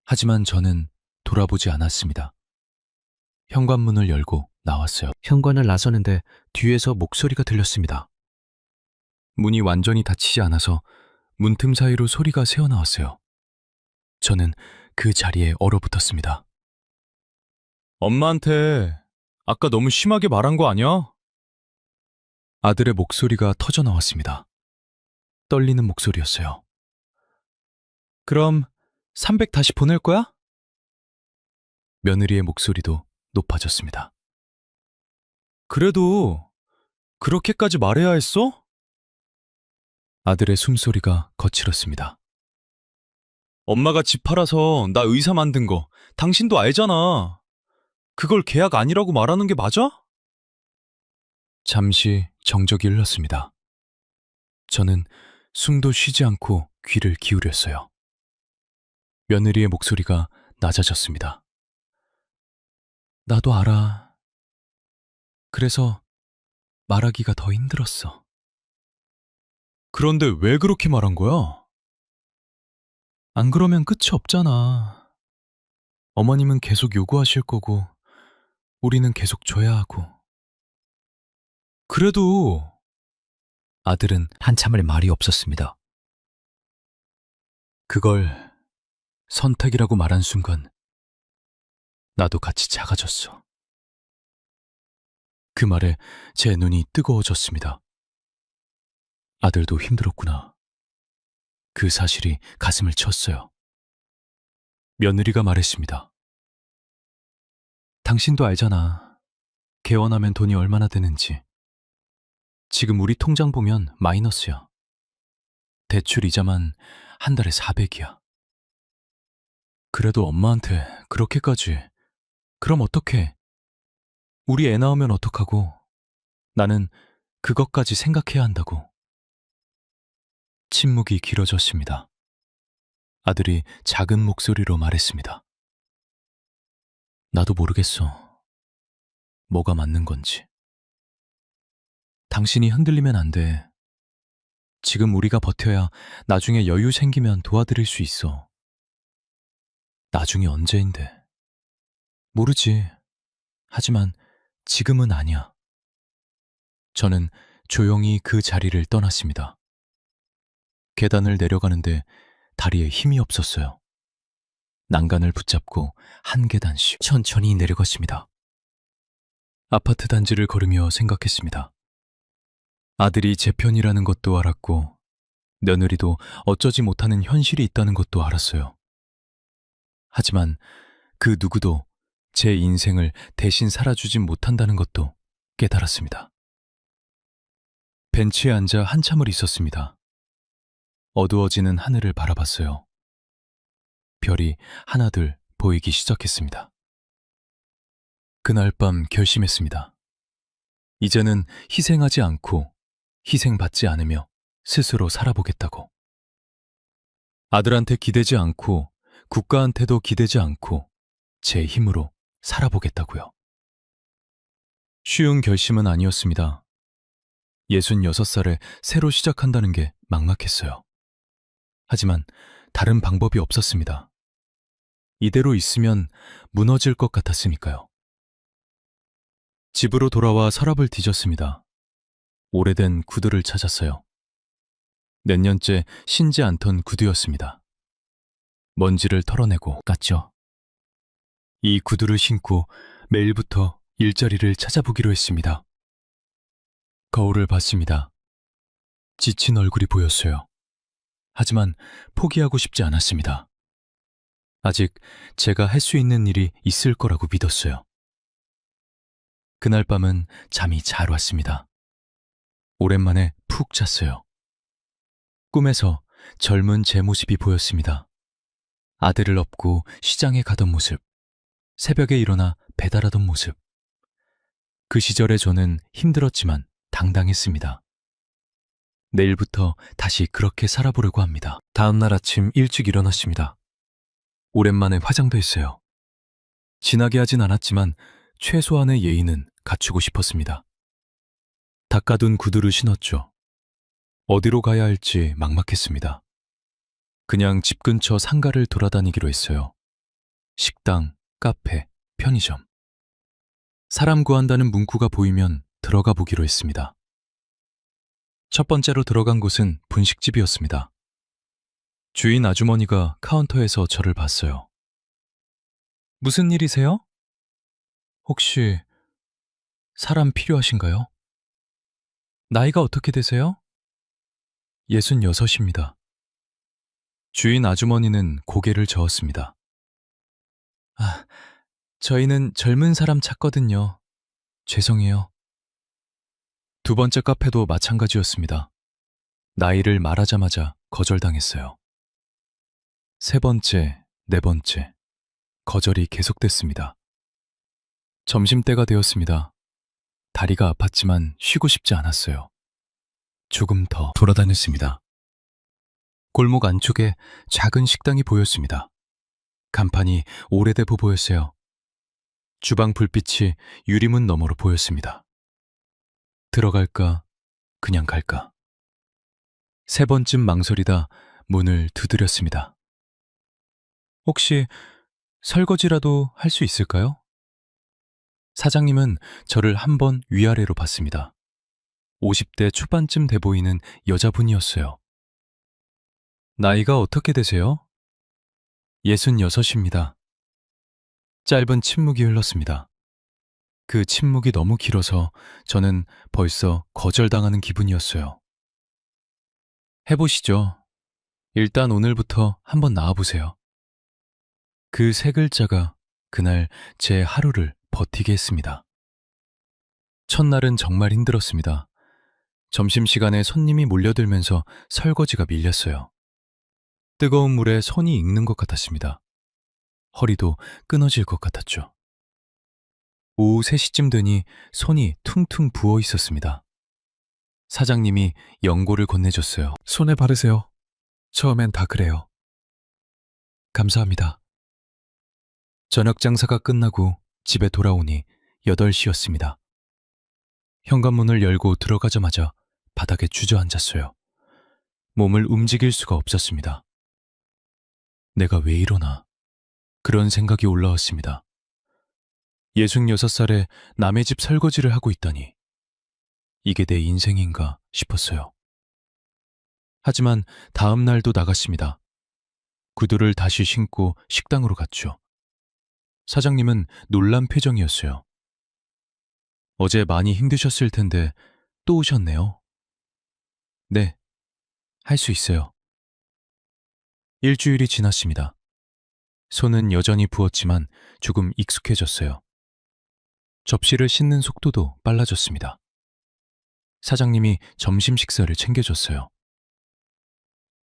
하지만 저는 돌아보지 않았습니다. 현관문을 열고 나왔어요. 현관을 나서는데 뒤에서 목소리가 들렸습니다. 문이 완전히 닫히지 않아서 문틈 사이로 소리가 새어나왔어요. 저는 그 자리에 얼어붙었습니다. 엄마한테 아까 너무 심하게 말한 거 아니야? 아들의 목소리가 터져 나왔습니다. 떨리는 목소리였어요. 그럼 300 다시 보낼 거야? 며느리의 목소리도 높아졌습니다. 그래도 그렇게까지 말해야 했어? 아들의 숨소리가 거칠었습니다. 엄마가 집 팔아서 나 의사 만든 거 당신도 알잖아. 그걸 계약 아니라고 말하는 게 맞아? 잠시 정적이 흘렀습니다. 저는 숨도 쉬지 않고 귀를 기울였어요. 며느리의 목소리가 낮아졌습니다. 나도 알아. 그래서 말하기가 더 힘들었어. 그런데 왜 그렇게 말한 거야? 안 그러면 끝이 없잖아. 어머님은 계속 요구하실 거고 우리는 계속 줘야 하고. 그래도 아들은 한참을 말이 없었습니다. 그걸 선택이라고 말한 순간 나도 같이 작아졌어. 그 말에 제 눈이 뜨거워졌습니다. 아들도 힘들었구나. 그 사실이 가슴을 쳤어요. 며느리가 말했습니다. 당신도 알잖아. 개원하면 돈이 얼마나 드는지. 지금 우리 통장 보면 마이너스야. 대출 이자만 한 달에 400이야. 그래도 엄마한테 그렇게까지. 그럼 어떡해? 우리 애 낳으면 어떡하고. 나는 그것까지 생각해야 한다고. 침묵이 길어졌습니다. 아들이 작은 목소리로 말했습니다. 나도 모르겠어. 뭐가 맞는 건지. 당신이 흔들리면 안 돼. 지금 우리가 버텨야 나중에 여유 생기면 도와드릴 수 있어. 나중에 언제인데. 모르지. 하지만 지금은 아니야. 저는 조용히 그 자리를 떠났습니다. 계단을 내려가는데 다리에 힘이 없었어요. 난간을 붙잡고 한 계단씩 천천히 내려갔습니다. 아파트 단지를 걸으며 생각했습니다. 아들이 제 편이라는 것도 알았고 며느리도 어쩌지 못하는 현실이 있다는 것도 알았어요. 하지만 그 누구도 제 인생을 대신 살아주진 못한다는 것도 깨달았습니다. 벤치에 앉아 한참을 있었습니다. 어두워지는 하늘을 바라봤어요. 별이 하나둘 보이기 시작했습니다. 그날 밤 결심했습니다. 이제는 희생하지 않고 희생받지 않으며 스스로 살아보겠다고. 아들한테 기대지 않고 국가한테도 기대지 않고 제 힘으로 살아보겠다고요. 쉬운 결심은 아니었습니다. 66살에 새로 시작한다는 게 막막했어요. 하지만 다른 방법이 없었습니다. 이대로 있으면 무너질 것 같았으니까요. 집으로 돌아와 서랍을 뒤졌습니다. 오래된 구두를 찾았어요. 몇 년째 신지 않던 구두였습니다. 먼지를 털어내고 깠죠. 이 구두를 신고 매일부터 일자리를 찾아보기로 했습니다. 거울을 봤습니다. 지친 얼굴이 보였어요. 하지만 포기하고 싶지 않았습니다. 아직 제가 할 수 있는 일이 있을 거라고 믿었어요. 그날 밤은 잠이 잘 왔습니다. 오랜만에 푹 잤어요. 꿈에서 젊은 제 모습이 보였습니다. 아들을 업고 시장에 가던 모습, 새벽에 일어나 배달하던 모습. 그 시절에 저는 힘들었지만 당당했습니다. 내일부터 다시 그렇게 살아보려고 합니다. 다음 날 아침 일찍 일어났습니다. 오랜만에 화장도 했어요. 진하게 하진 않았지만 최소한의 예의는 갖추고 싶었습니다. 닦아둔 구두를 신었죠. 어디로 가야 할지 막막했습니다. 그냥 집 근처 상가를 돌아다니기로 했어요. 식당, 카페, 편의점. 사람 구한다는 문구가 보이면 들어가 보기로 했습니다. 첫 번째로 들어간 곳은 분식집이었습니다. 주인 아주머니가 카운터에서 저를 봤어요. 무슨 일이세요? 혹시 사람 필요하신가요? 나이가 어떻게 되세요? 66입니다. 주인 아주머니는 고개를 저었습니다. 아, 저희는 젊은 사람 찾거든요. 죄송해요. 두 번째 카페도 마찬가지였습니다. 나이를 말하자마자 거절당했어요. 세 번째, 네 번째, 거절이 계속됐습니다. 점심때가 되었습니다. 다리가 아팠지만 쉬고 싶지 않았어요. 조금 더 돌아다녔습니다. 골목 안쪽에 작은 식당이 보였습니다. 간판이 오래돼 보였어요. 주방 불빛이 유리문 너머로 보였습니다. 들어갈까, 그냥 갈까. 세 번쯤 망설이다 문을 두드렸습니다. 혹시 설거지라도 할 수 있을까요? 사장님은 저를 한번 위아래로 봤습니다. 50대 초반쯤 돼 보이는 여자분이었어요. 나이가 어떻게 되세요? 66입니다. 짧은 침묵이 흘렀습니다. 그 침묵이 너무 길어서 저는 벌써 거절당하는 기분이었어요. 해보시죠. 일단 오늘부터 한번 나와보세요. 그 세 글자가 그날 제 하루를 버티게 했습니다. 첫날은 정말 힘들었습니다. 점심시간에 손님이 몰려들면서 설거지가 밀렸어요. 뜨거운 물에 손이 익는 것 같았습니다. 허리도 끊어질 것 같았죠. 오후 3시쯤 되니 손이 퉁퉁 부어 있었습니다. 사장님이 연고를 건네줬어요. 손에 바르세요. 처음엔 다 그래요. 감사합니다. 저녁 장사가 끝나고 집에 돌아오니 8시였습니다. 현관문을 열고 들어가자마자 바닥에 주저앉았어요. 몸을 움직일 수가 없었습니다. 내가 왜 이러나? 그런 생각이 올라왔습니다. 66살에 남의 집 설거지를 하고 있다니. 이게 내 인생인가 싶었어요. 하지만 다음 날도 나갔습니다. 구두를 다시 신고 식당으로 갔죠. 사장님은 놀란 표정이었어요. 어제 많이 힘드셨을 텐데 또 오셨네요. 네, 할 수 있어요. 일주일이 지났습니다. 손은 여전히 부었지만 조금 익숙해졌어요. 접시를 씻는 속도도 빨라졌습니다. 사장님이 점심 식사를 챙겨줬어요.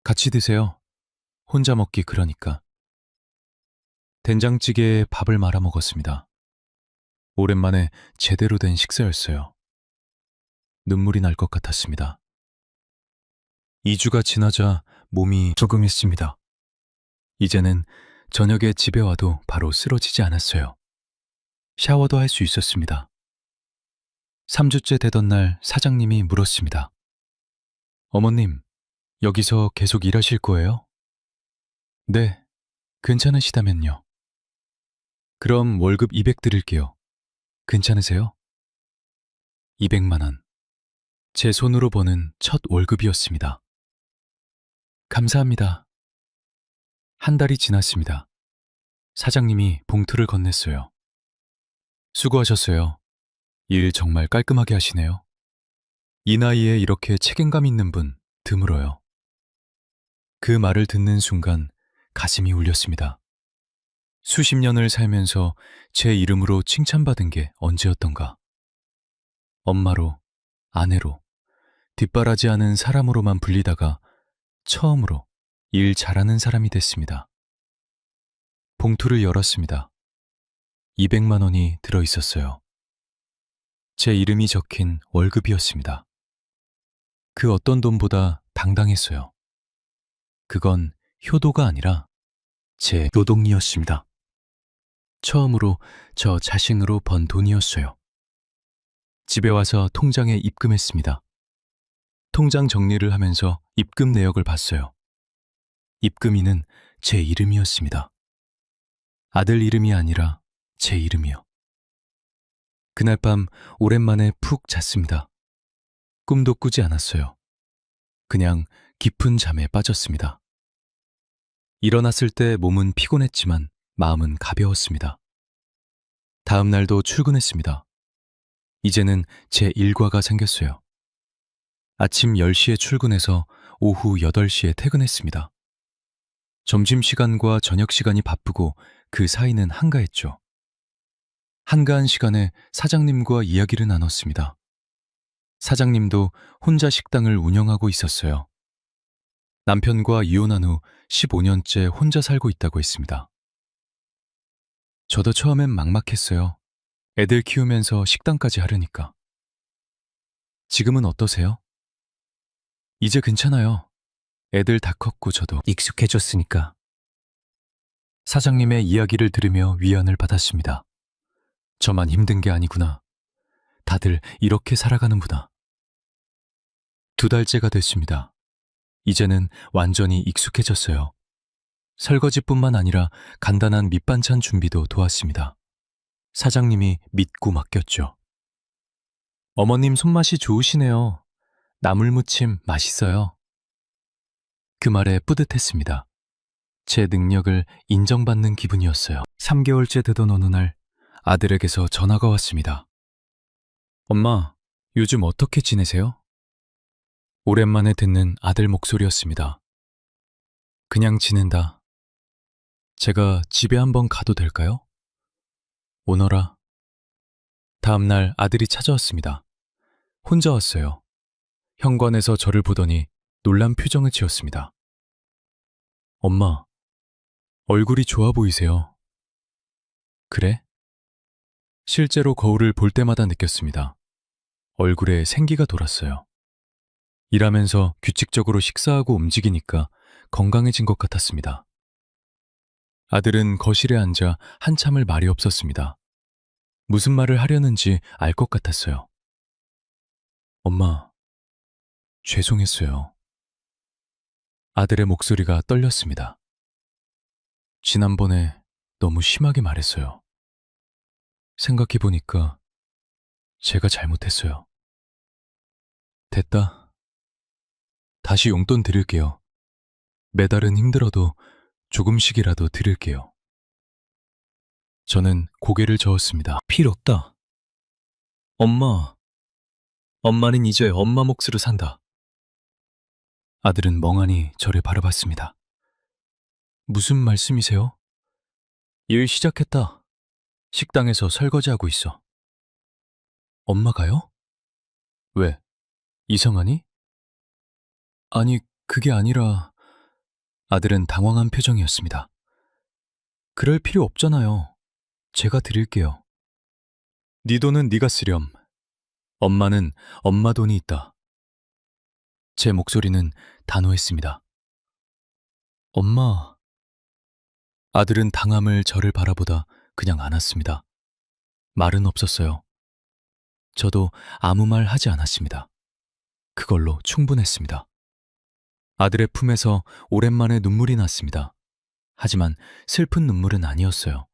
같이 드세요. 혼자 먹기 그러니까. 된장찌개에 밥을 말아 먹었습니다. 오랜만에 제대로 된 식사였어요. 눈물이 날 것 같았습니다. 2주가 지나자 몸이 적응했습니다. 이제는 저녁에 집에 와도 바로 쓰러지지 않았어요. 샤워도 할 수 있었습니다. 3주째 되던 날 사장님이 물었습니다. 어머님, 여기서 계속 일하실 거예요? 네, 괜찮으시다면요. 그럼 월급 200 드릴게요. 괜찮으세요? 200만 원. 제 손으로 버는 첫 월급이었습니다. 감사합니다. 한 달이 지났습니다. 사장님이 봉투를 건넸어요. 수고하셨어요. 일 정말 깔끔하게 하시네요. 이 나이에 이렇게 책임감 있는 분 드물어요. 그 말을 듣는 순간 가슴이 울렸습니다. 수십 년을 살면서 제 이름으로 칭찬받은 게 언제였던가. 엄마로, 아내로, 뒷바라지하는 사람으로만 불리다가 처음으로 일 잘하는 사람이 됐습니다. 봉투를 열었습니다. 200만 원이 들어있었어요. 제 이름이 적힌 월급이었습니다. 그 어떤 돈보다 당당했어요. 그건 효도가 아니라 제 노동이었습니다. 처음으로 저 자신으로 번 돈이었어요. 집에 와서 통장에 입금했습니다. 통장 정리를 하면서 입금 내역을 봤어요. 입금인은 제 이름이었습니다. 아들 이름이 아니라 제 이름이요. 그날 밤 오랜만에 푹 잤습니다. 꿈도 꾸지 않았어요. 그냥 깊은 잠에 빠졌습니다. 일어났을 때 몸은 피곤했지만 마음은 가벼웠습니다. 다음 날도 출근했습니다. 이제는 제 일과가 생겼어요. 아침 10시에 출근해서 오후 8시에 퇴근했습니다. 점심시간과 저녁시간이 바쁘고 그 사이는 한가했죠. 한가한 시간에 사장님과 이야기를 나눴습니다. 사장님도 혼자 식당을 운영하고 있었어요. 남편과 이혼한 후 15년째 혼자 살고 있다고 했습니다. 저도 처음엔 막막했어요. 애들 키우면서 식당까지 하려니까. 지금은 어떠세요? 이제 괜찮아요. 애들 다 컸고 저도 익숙해졌으니까. 사장님의 이야기를 들으며 위안을 받았습니다. 저만 힘든 게 아니구나. 다들 이렇게 살아가는구나. 2달째가 됐습니다. 이제는 완전히 익숙해졌어요. 설거지뿐만 아니라 간단한 밑반찬 준비도 도왔습니다. 사장님이 믿고 맡겼죠. 어머님 손맛이 좋으시네요. 나물무침 맛있어요. 그 말에 뿌듯했습니다. 제 능력을 인정받는 기분이었어요. 3개월째 되던 어느 날 아들에게서 전화가 왔습니다. 엄마, 요즘 어떻게 지내세요? 오랜만에 듣는 아들 목소리였습니다. 그냥 지낸다. 제가 집에 한번 가도 될까요? 오너라. 다음 날 아들이 찾아왔습니다. 혼자 왔어요. 현관에서 저를 보더니 놀란 표정을 지었습니다. 엄마, 얼굴이 좋아 보이세요. 그래? 실제로 거울을 볼 때마다 느꼈습니다. 얼굴에 생기가 돌았어요. 일하면서 규칙적으로 식사하고 움직이니까 건강해진 것 같았습니다. 아들은 거실에 앉아 한참을 말이 없었습니다. 무슨 말을 하려는지 알 것 같았어요. 엄마, 죄송했어요. 아들의 목소리가 떨렸습니다. 지난번에 너무 심하게 말했어요. 생각해보니까 제가 잘못했어요. 됐다. 다시 용돈 드릴게요. 매달은 힘들어도 조금씩이라도 드릴게요. 저는 고개를 저었습니다. 필요 없다. 엄마는 이제 엄마 몫으로 산다. 아들은 멍하니 저를 바라봤습니다. 무슨 말씀이세요? 일 시작했다. 식당에서 설거지하고 있어. 엄마가요? 왜? 이상하니? 아니, 그게 아니라... 아들은 당황한 표정이었습니다. 그럴 필요 없잖아요. 제가 드릴게요. 네 돈은 네가 쓰렴. 엄마는 엄마 돈이 있다. 제 목소리는 단호했습니다. 엄마. 아들은 당함을 저를 바라보다 그냥 안았습니다. 말은 없었어요. 저도 아무 말 하지 않았습니다. 그걸로 충분했습니다. 아들의 품에서 오랜만에 눈물이 났습니다. 하지만 슬픈 눈물은 아니었어요.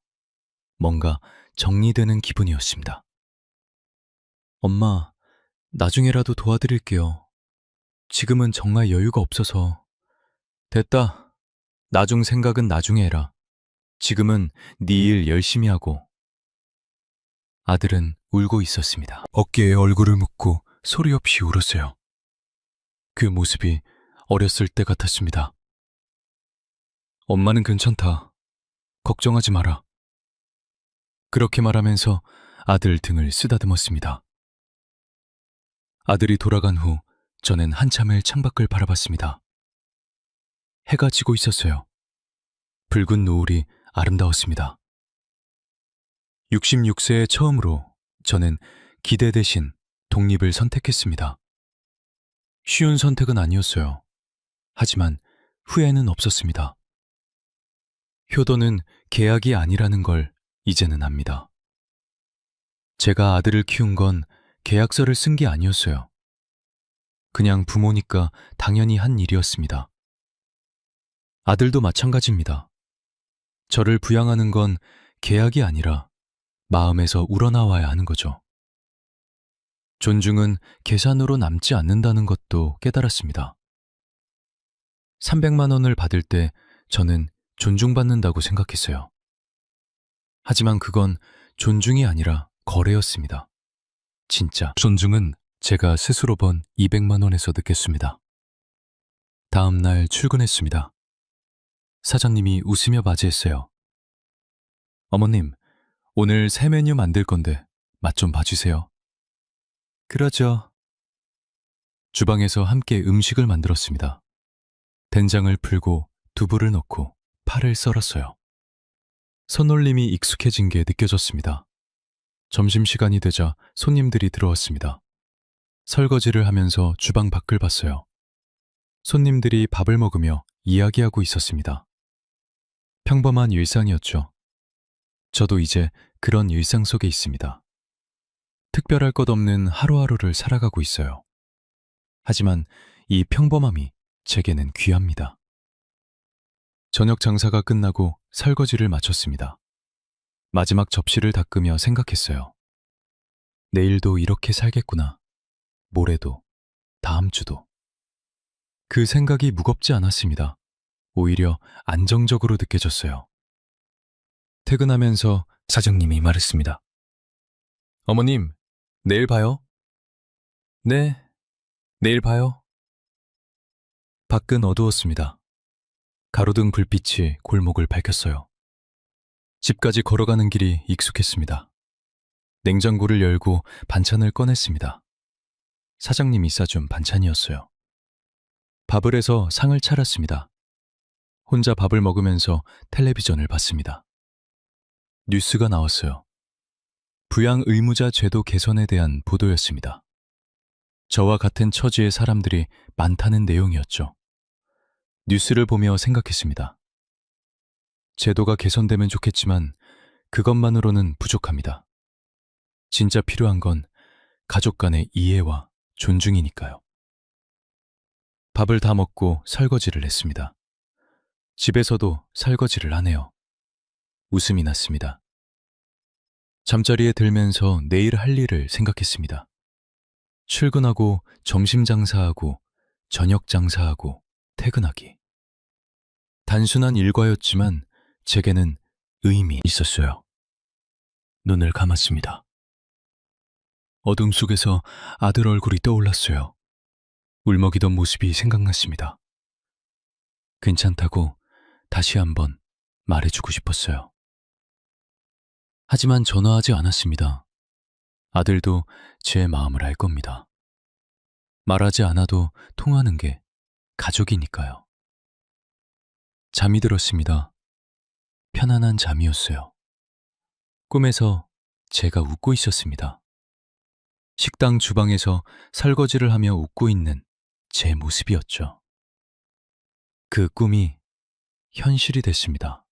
뭔가 정리되는 기분이었습니다. 엄마, 나중에라도 도와드릴게요. 지금은 정말 여유가 없어서. 됐다. 나중 생각은 나중에 해라. 지금은 네 일 열심히 하고. 아들은 울고 있었습니다. 어깨에 얼굴을 묻고 소리 없이 울었어요. 그 모습이 어렸을 때 같았습니다. 엄마는 괜찮다. 걱정하지 마라. 그렇게 말하면서 아들 등을 쓰다듬었습니다. 아들이 돌아간 후 저는 한참을 창밖을 바라봤습니다. 해가 지고 있었어요. 붉은 노을이 아름다웠습니다. 66세에 처음으로 저는 기대 대신 독립을 선택했습니다. 쉬운 선택은 아니었어요. 하지만 후회는 없었습니다. 효도는 계약이 아니라는 걸 이제는 압니다. 제가 아들을 키운 건 계약서를 쓴 게 아니었어요. 그냥 부모니까 당연히 한 일이었습니다. 아들도 마찬가지입니다. 저를 부양하는 건 계약이 아니라 마음에서 우러나와야 하는 거죠. 존중은 계산으로 남지 않는다는 것도 깨달았습니다. 300만 원을 받을 때 저는 존중받는다고 생각했어요. 하지만 그건 존중이 아니라 거래였습니다. 진짜 존중은 제가 스스로 번 200만 원에서 느꼈습니다. 다음 날 출근했습니다. 사장님이 웃으며 맞이했어요. 어머님, 오늘 새 메뉴 만들 건데 맛 좀 봐주세요. 그러죠. 주방에서 함께 음식을 만들었습니다. 된장을 풀고 두부를 넣고 파를 썰었어요. 손놀림이 익숙해진 게 느껴졌습니다. 점심시간이 되자 손님들이 들어왔습니다. 설거지를 하면서 주방 밖을 봤어요. 손님들이 밥을 먹으며 이야기하고 있었습니다. 평범한 일상이었죠. 저도 이제 그런 일상 속에 있습니다. 특별할 것 없는 하루하루를 살아가고 있어요. 하지만 이 평범함이 제게는 귀합니다. 저녁 장사가 끝나고 설거지를 마쳤습니다. 마지막 접시를 닦으며 생각했어요. 내일도 이렇게 살겠구나. 모레도, 다음 주도. 그 생각이 무겁지 않았습니다. 오히려 안정적으로 느껴졌어요. 퇴근하면서 사장님이 말했습니다. 어머님, 내일 봐요. 네, 내일 봐요. 밖은 어두웠습니다. 가로등 불빛이 골목을 밝혔어요. 집까지 걸어가는 길이 익숙했습니다. 냉장고를 열고 반찬을 꺼냈습니다. 사장님이 싸준 반찬이었어요. 밥을 해서 상을 차렸습니다. 혼자 밥을 먹으면서 텔레비전을 봤습니다. 뉴스가 나왔어요. 부양 의무자 제도 개선에 대한 보도였습니다. 저와 같은 처지의 사람들이 많다는 내용이었죠. 뉴스를 보며 생각했습니다. 제도가 개선되면 좋겠지만 그것만으로는 부족합니다. 진짜 필요한 건 가족 간의 이해와 존중이니까요. 밥을 다 먹고 설거지를 했습니다. 집에서도 설거지를 하네요. 웃음이 났습니다. 잠자리에 들면서 내일 할 일을 생각했습니다. 출근하고 점심 장사하고 저녁 장사하고 퇴근하기. 단순한 일과였지만 제게는 의미 있었어요. 눈을 감았습니다. 어둠 속에서 아들 얼굴이 떠올랐어요. 울먹이던 모습이 생각났습니다. 괜찮다고 다시 한번 말해주고 싶었어요. 하지만 전화하지 않았습니다. 아들도 제 마음을 알 겁니다. 말하지 않아도 통하는 게 가족이니까요. 잠이 들었습니다. 편안한 잠이었어요. 꿈에서 제가 웃고 있었습니다. 식당 주방에서 설거지를 하며 웃고 있는 제 모습이었죠. 그 꿈이 현실이 됐습니다.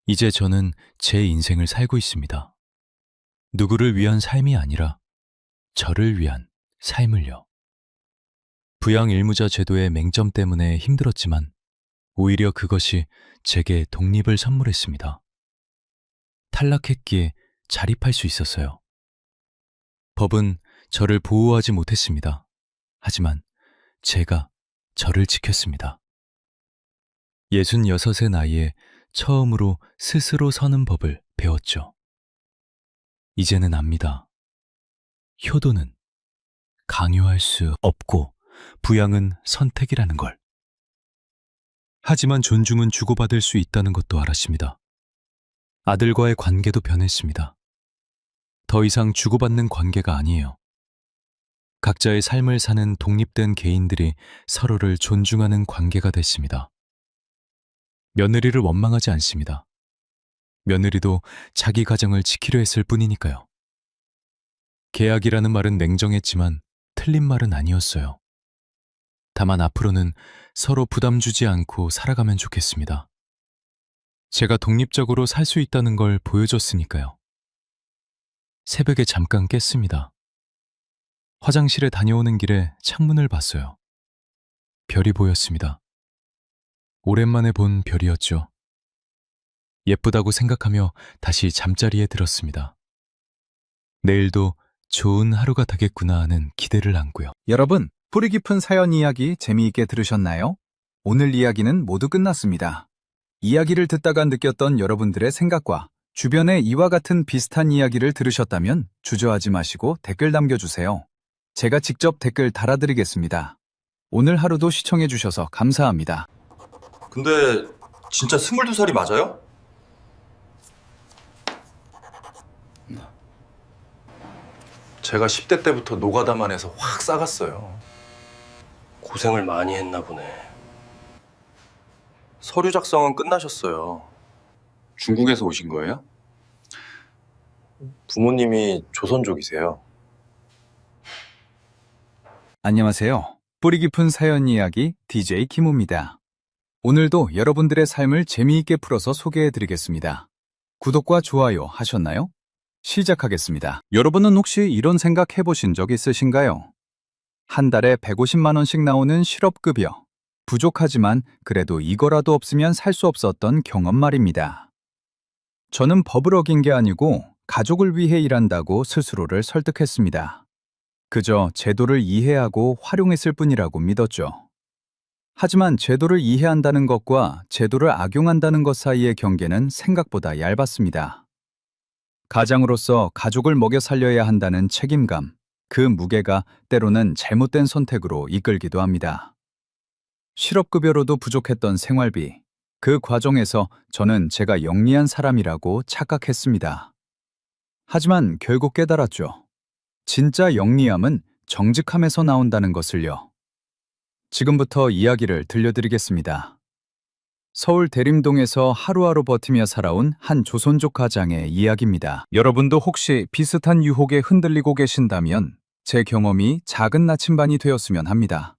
이제 저는 제 인생을 살고 있습니다. 누구를 위한 삶이 아니라 저를 위한 삶을요. 부양일무자 제도의 맹점 때문에 힘들었지만 오히려 그것이 제게 독립을 선물했습니다. 탈락했기에 자립할 수 있었어요. 법은 저를 보호하지 못했습니다. 하지만 제가 저를 지켰습니다. 66의 나이에 처음으로 스스로 서는 법을 배웠죠. 이제는 압니다. 효도는 강요할 수 없고 부양은 선택이라는 걸. 하지만 존중은 주고받을 수 있다는 것도 알았습니다. 아들과의 관계도 변했습니다. 더 이상 주고받는 관계가 아니에요. 각자의 삶을 사는 독립된 개인들이 서로를 존중하는 관계가 됐습니다. 며느리를 원망하지 않습니다. 며느리도 자기 가정을 지키려 했을 뿐이니까요. 계약이라는 말은 냉정했지만 틀린 말은 아니었어요. 다만 앞으로는 서로 부담 주지 않고 살아가면 좋겠습니다. 제가 독립적으로 살 수 있다는 걸 보여줬으니까요. 새벽에 잠깐 깼습니다. 화장실에 다녀오는 길에 창문을 봤어요. 별이 보였습니다. 오랜만에 본 별이었죠. 예쁘다고 생각하며 다시 잠자리에 들었습니다. 내일도 좋은 하루가 되겠구나 하는 기대를 안고요. 여러분, 뿌리 깊은 사연 이야기 재미있게 들으셨나요? 오늘 이야기는 모두 끝났습니다. 이야기를 듣다가 느꼈던 여러분들의 생각과 주변에 이와 같은 비슷한 이야기를 들으셨다면 주저하지 마시고 댓글 남겨주세요. 제가 직접 댓글 달아드리겠습니다. 오늘 하루도 시청해주셔서 감사합니다. 근데 진짜 22살이 맞아요? 제가 10대 때부터 노가다만 해서 확 싸갔어요. 고생을 많이 했나 보네. 서류 작성은 끝나셨어요. 중국에서 오신 거예요? 부모님이 조선족이세요. 안녕하세요. 뿌리 깊은 사연 이야기 DJ 키모입니다. 오늘도 여러분들의 삶을 재미있게 풀어서 소개해드리겠습니다. 구독과 좋아요 하셨나요? 시작하겠습니다. 여러분은 혹시 이런 생각 해보신 적 있으신가요? 한 달에 150만 원씩 나오는 실업급여. 부족하지만 그래도 이거라도 없으면 살 수 없었던 경험 말입니다. 저는 법을 어긴 게 아니고 가족을 위해 일한다고 스스로를 설득했습니다. 그저 제도를 이해하고 활용했을 뿐이라고 믿었죠. 하지만 제도를 이해한다는 것과 제도를 악용한다는 것 사이의 경계는 생각보다 얇았습니다. 가장으로서 가족을 먹여 살려야 한다는 책임감, 그 무게가 때로는 잘못된 선택으로 이끌기도 합니다. 실업급여로도 부족했던 생활비, 그 과정에서 저는 제가 영리한 사람이라고 착각했습니다. 하지만 결국 깨달았죠. 진짜 영리함은 정직함에서 나온다는 것을요. 지금부터 이야기를 들려드리겠습니다. 서울 대림동에서 하루하루 버티며 살아온 한 조선족 가장의 이야기입니다. 여러분도 혹시 비슷한 유혹에 흔들리고 계신다면 제 경험이 작은 나침반이 되었으면 합니다.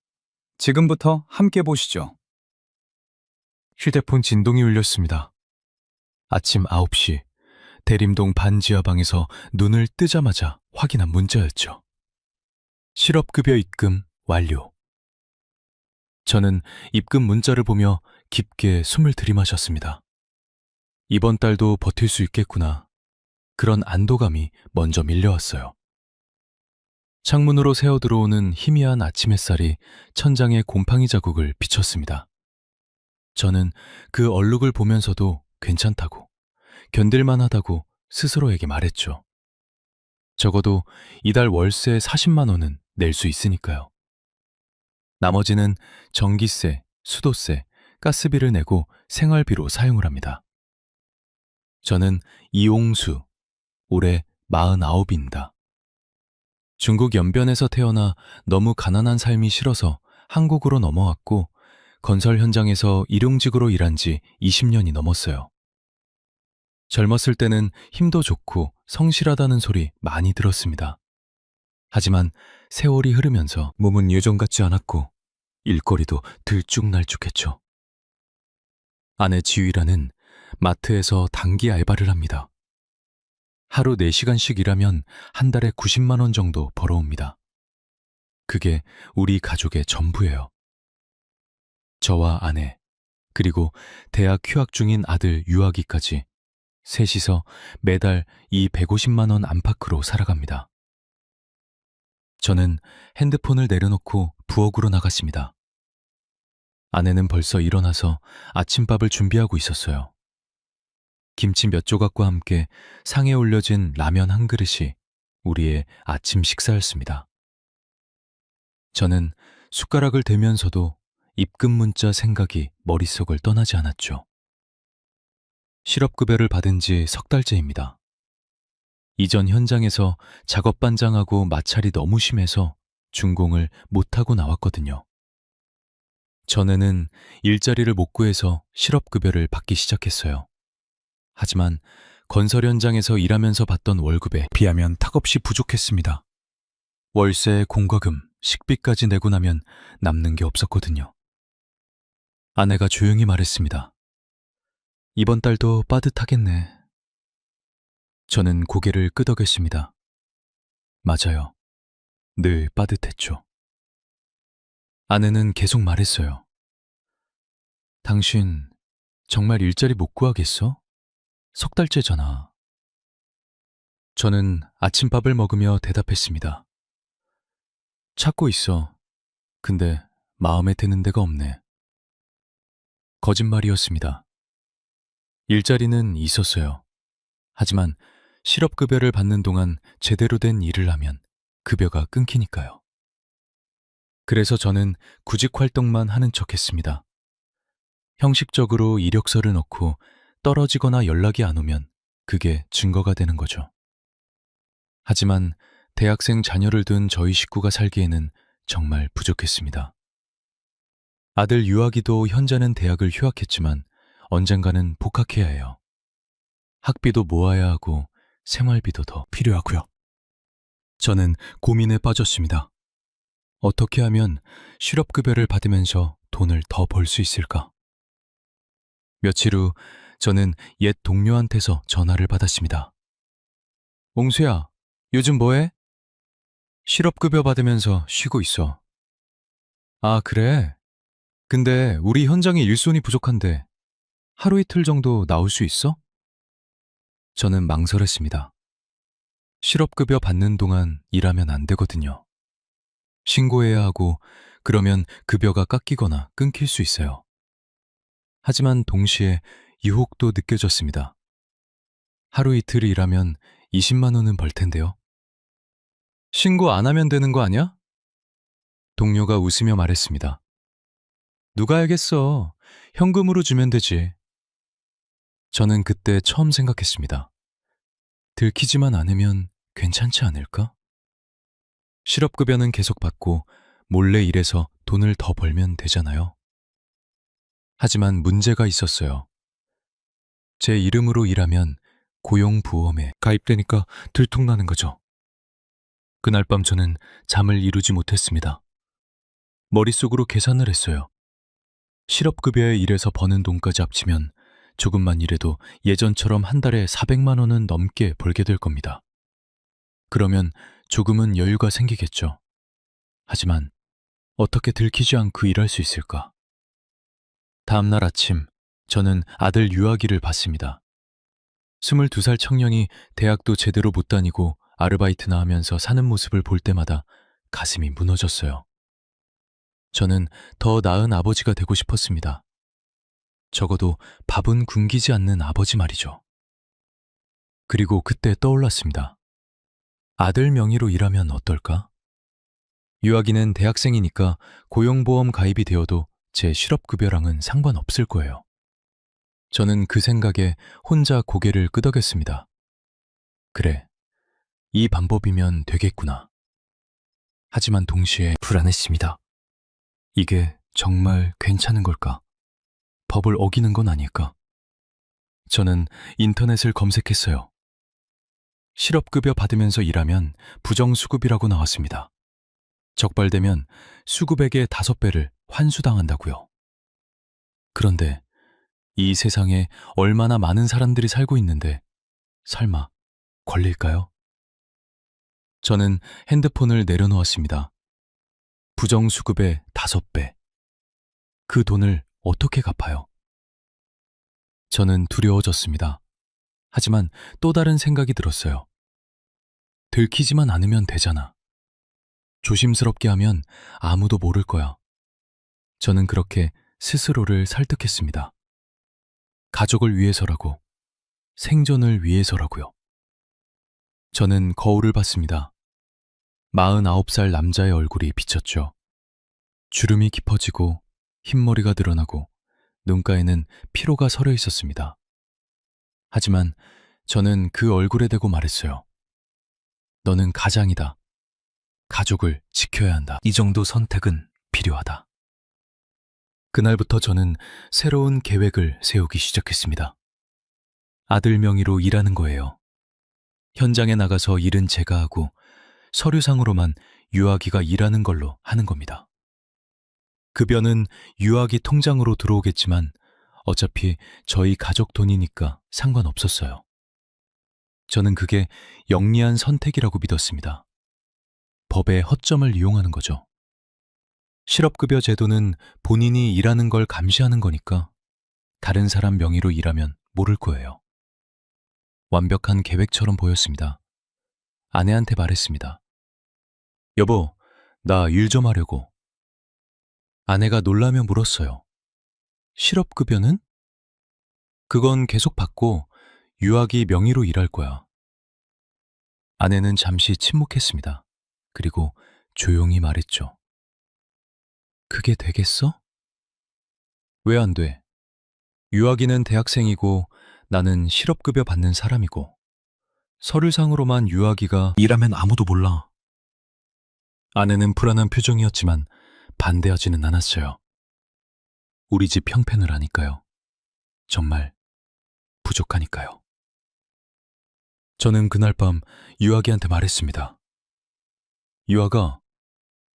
지금부터 함께 보시죠. 휴대폰 진동이 울렸습니다. 아침 9시 대림동 반지하방에서 눈을 뜨자마자 확인한 문자였죠. 실업급여 입금 완료. 저는 입금 문자를 보며 깊게 숨을 들이마셨습니다. 이번 달도 버틸 수 있겠구나. 그런 안도감이 먼저 밀려왔어요. 창문으로 새어 들어오는 희미한 아침 햇살이 천장에 곰팡이 자국을 비쳤습니다. 저는 그 얼룩을 보면서도 괜찮다고, 견딜만하다고 스스로에게 말했죠. 적어도 이달 월세 40만 원은 낼 수 있으니까요. 나머지는 전기세, 수도세, 가스비를 내고 생활비로 사용을 합니다. 저는 이용수, 올해 49입니다. 중국 연변에서 태어나 너무 가난한 삶이 싫어서 한국으로 넘어왔고 건설 현장에서 일용직으로 일한 지 20년이 넘었어요. 젊었을 때는 힘도 좋고 성실하다는 소리 많이 들었습니다. 하지만 세월이 흐르면서 몸은 예전 같지 않았고 일거리도 들쭉날쭉했죠. 아내 지휘라는 마트에서 단기 알바를 합니다. 하루 4시간씩 일하면 한 달에 90만 원 정도 벌어옵니다. 그게 우리 가족의 전부예요. 저와 아내, 그리고 대학 휴학 중인 아들 유아기까지 셋이서 매달 이 150만 원 안팎으로 살아갑니다. 저는 핸드폰을 내려놓고 부엌으로 나갔습니다. 아내는 벌써 일어나서 아침밥을 준비하고 있었어요. 김치 몇 조각과 함께 상에 올려진 라면 한 그릇이 우리의 아침 식사였습니다. 저는 숟가락을 대면서도 입금 문자 생각이 머릿속을 떠나지 않았죠. 실업급여를 받은 지 3달째입니다. 이전 현장에서 작업 반장하고 마찰이 너무 심해서 준공을 못하고 나왔거든요. 전에는 일자리를 못 구해서 실업급여를 받기 시작했어요. 하지만 건설 현장에서 일하면서 받던 월급에 비하면 턱없이 부족했습니다. 월세, 공과금, 식비까지 내고 나면 남는 게 없었거든요. 아내가 조용히 말했습니다. 이번 달도 빠듯하겠네. 저는 고개를 끄덕였습니다. 맞아요. 늘 빠듯했죠. 아내는 계속 말했어요. 당신 정말 일자리 못 구하겠어? 3달째잖아. 저는 아침밥을 먹으며 대답했습니다. 찾고 있어. 근데 마음에 드는 데가 없네. 거짓말이었습니다. 일자리는 있었어요. 하지만 실업급여를 받는 동안 제대로 된 일을 하면 급여가 끊기니까요. 그래서 저는 구직 활동만 하는 척 했습니다. 형식적으로 이력서를 넣고 떨어지거나 연락이 안 오면 그게 증거가 되는 거죠. 하지만 대학생 자녀를 둔 저희 식구가 살기에는 정말 부족했습니다. 아들 유아기도 현재는 대학을 휴학했지만 언젠가는 복학해야 해요. 학비도 모아야 하고 생활비도 더 필요하고요. 저는 고민에 빠졌습니다. 어떻게 하면 실업급여를 받으면서 돈을 더 벌 수 있을까? 며칠 후 저는 옛 동료한테서 전화를 받았습니다. 옹수야, 요즘 뭐해? 실업급여 받으면서 쉬고 있어. 아, 그래? 근데 우리 현장에 일손이 부족한데 하루 이틀 정도 나올 수 있어? 저는 망설였습니다. 실업급여 받는 동안 일하면 안 되거든요. 신고해야 하고 그러면 급여가 깎이거나 끊길 수 있어요. 하지만 동시에 유혹도 느껴졌습니다. 하루 이틀 일하면 20만 원은 벌 텐데요. 신고 안 하면 되는 거 아니야? 동료가 웃으며 말했습니다. 누가 알겠어. 현금으로 주면 되지. 저는 그때 처음 생각했습니다. 들키지만 않으면 괜찮지 않을까? 실업급여는 계속 받고 몰래 일해서 돈을 더 벌면 되잖아요. 하지만 문제가 있었어요. 제 이름으로 일하면 고용보험에 가입되니까 들통나는 거죠. 그날 밤 저는 잠을 이루지 못했습니다. 머릿속으로 계산을 했어요. 실업급여에 일해서 버는 돈까지 합치면 조금만 일해도 예전처럼 한 달에 400만 원은 넘게 벌게 될 겁니다. 그러면 조금은 여유가 생기겠죠. 하지만 어떻게 들키지 않고 일할 수 있을까? 다음날 아침 저는 아들 유아기를 봤습니다. 22살 청년이 대학도 제대로 못 다니고 아르바이트나 하면서 사는 모습을 볼 때마다 가슴이 무너졌어요. 저는 더 나은 아버지가 되고 싶었습니다. 적어도 밥은 굶기지 않는 아버지 말이죠. 그리고 그때 떠올랐습니다. 아들 명의로 일하면 어떨까? 유아기는 대학생이니까 고용보험 가입이 되어도 제 실업급여랑은 상관없을 거예요. 저는 그 생각에 혼자 고개를 끄덕였습니다. 그래, 이 방법이면 되겠구나. 하지만 동시에 불안했습니다. 이게 정말 괜찮은 걸까? 법을 어기는 건 아닐까? 저는 인터넷을 검색했어요. 실업급여 받으면서 일하면 부정수급이라고 나왔습니다. 적발되면 수급액의 5배를 환수당한다고요. 그런데 이 세상에 얼마나 많은 사람들이 살고 있는데 설마 권리일까요? 저는 핸드폰을 내려놓았습니다. 부정수급의 5배. 그 돈을 어떻게 갚아요? 저는 두려워졌습니다. 하지만 또 다른 생각이 들었어요. 들키지만 않으면 되잖아. 조심스럽게 하면 아무도 모를 거야. 저는 그렇게 스스로를 설득했습니다. 가족을 위해서라고, 생존을 위해서라고요. 저는 거울을 봤습니다. 49살 남자의 얼굴이 비쳤죠. 주름이 깊어지고 흰머리가 드러나고 눈가에는 피로가 서려 있었습니다. 하지만 저는 그 얼굴에 대고 말했어요. 너는 가장이다. 가족을 지켜야 한다. 이 정도 선택은 필요하다. 그날부터 저는 새로운 계획을 세우기 시작했습니다. 아들 명의로 일하는 거예요. 현장에 나가서 일은 제가 하고 서류상으로만 유아기가 일하는 걸로 하는 겁니다. 급여는 유아기 통장으로 들어오겠지만 어차피 저희 가족 돈이니까 상관없었어요. 저는 그게 영리한 선택이라고 믿었습니다. 법의 허점을 이용하는 거죠. 실업급여 제도는 본인이 일하는 걸 감시하는 거니까 다른 사람 명의로 일하면 모를 거예요. 완벽한 계획처럼 보였습니다. 아내한테 말했습니다. 여보, 나 일 좀 하려고. 아내가 놀라며 물었어요. 실업급여는? 그건 계속 받고 유아기 명의로 일할 거야. 아내는 잠시 침묵했습니다. 그리고 조용히 말했죠. 그게 되겠어? 왜 안 돼? 유아기는 대학생이고 나는 실업급여 받는 사람이고 서류상으로만 유아기가 일하면 아무도 몰라. 아내는 불안한 표정이었지만 반대하지는 않았어요. 우리 집 형편을 아니까요. 정말 부족하니까요. 저는 그날 밤 유아기한테 말했습니다. 유아가,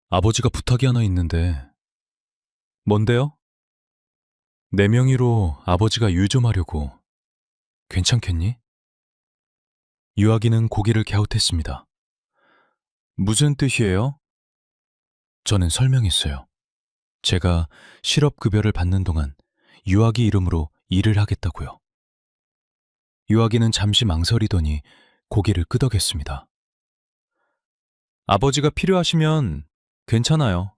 아버지가 부탁이 하나 있는데. 뭔데요? 내 명의로 아버지가 일 좀 하려고. 괜찮겠니? 유아기는 고개를 갸웃했습니다. 무슨 뜻이에요? 저는 설명했어요. 제가 실업급여를 받는 동안 유아기 이름으로 일을 하겠다고요. 유아기는 잠시 망설이더니 고개를 끄덕였습니다. 아버지가 필요하시면 괜찮아요.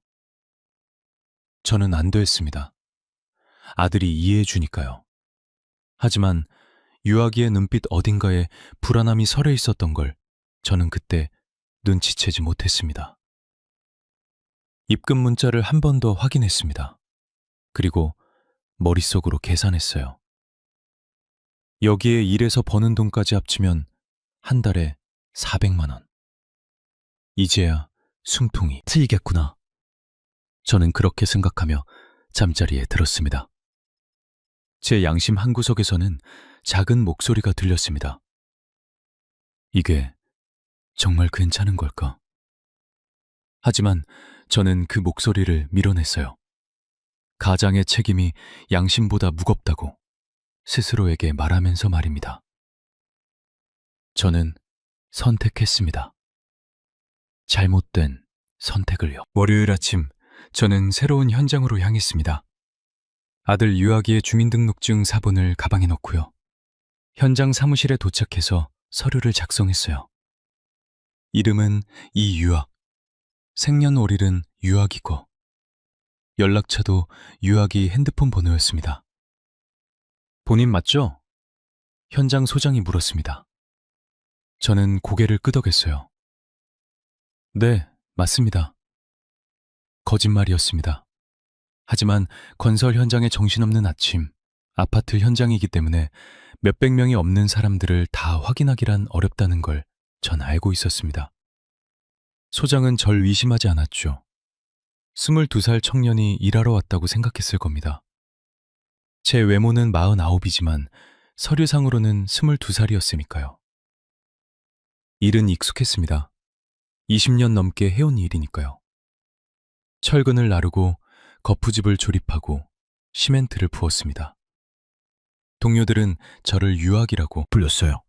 저는 안도했습니다. 아들이 이해해 주니까요. 하지만 유아기의 눈빛 어딘가에 불안함이 서려 있었던 걸 저는 그때 눈치채지 못했습니다. 입금 문자를 한 번 더 확인했습니다. 그리고 머릿속으로 계산했어요. 여기에 일해서 버는 돈까지 합치면 한 달에 400만 원. 이제야 숨통이 트이겠구나. 저는 그렇게 생각하며 잠자리에 들었습니다. 제 양심 한구석에서는 작은 목소리가 들렸습니다. 이게 정말 괜찮은 걸까? 하지만 저는 그 목소리를 밀어냈어요. 가장의 책임이 양심보다 무겁다고 스스로에게 말하면서 말입니다. 저는 선택했습니다. 잘못된 선택을요. 월요일 아침, 저는 새로운 현장으로 향했습니다. 아들 유아기의 주민등록증 사본을 가방에 넣고요. 현장 사무실에 도착해서 서류를 작성했어요. 이름은 이유학, 생년월일은 유아기고, 연락처도 유아기 핸드폰 번호였습니다. 본인 맞죠? 현장 소장이 물었습니다. 저는 고개를 끄덕였어요. 네, 맞습니다. 거짓말이었습니다. 하지만 건설 현장의 정신없는 아침, 아파트 현장이기 때문에 몇백 명이 없는 사람들을 다 확인하기란 어렵다는 걸 전 알고 있었습니다. 소장은 절 의심하지 않았죠. 22살 청년이 일하러 왔다고 생각했을 겁니다. 제 외모는 49이지만 서류상으로는 22살이었으니까요. 일은 익숙했습니다. 20년 넘게 해온 일이니까요. 철근을 나르고 거푸집을 조립하고 시멘트를 부었습니다. 동료들은 저를 유학이라고 불렀어요.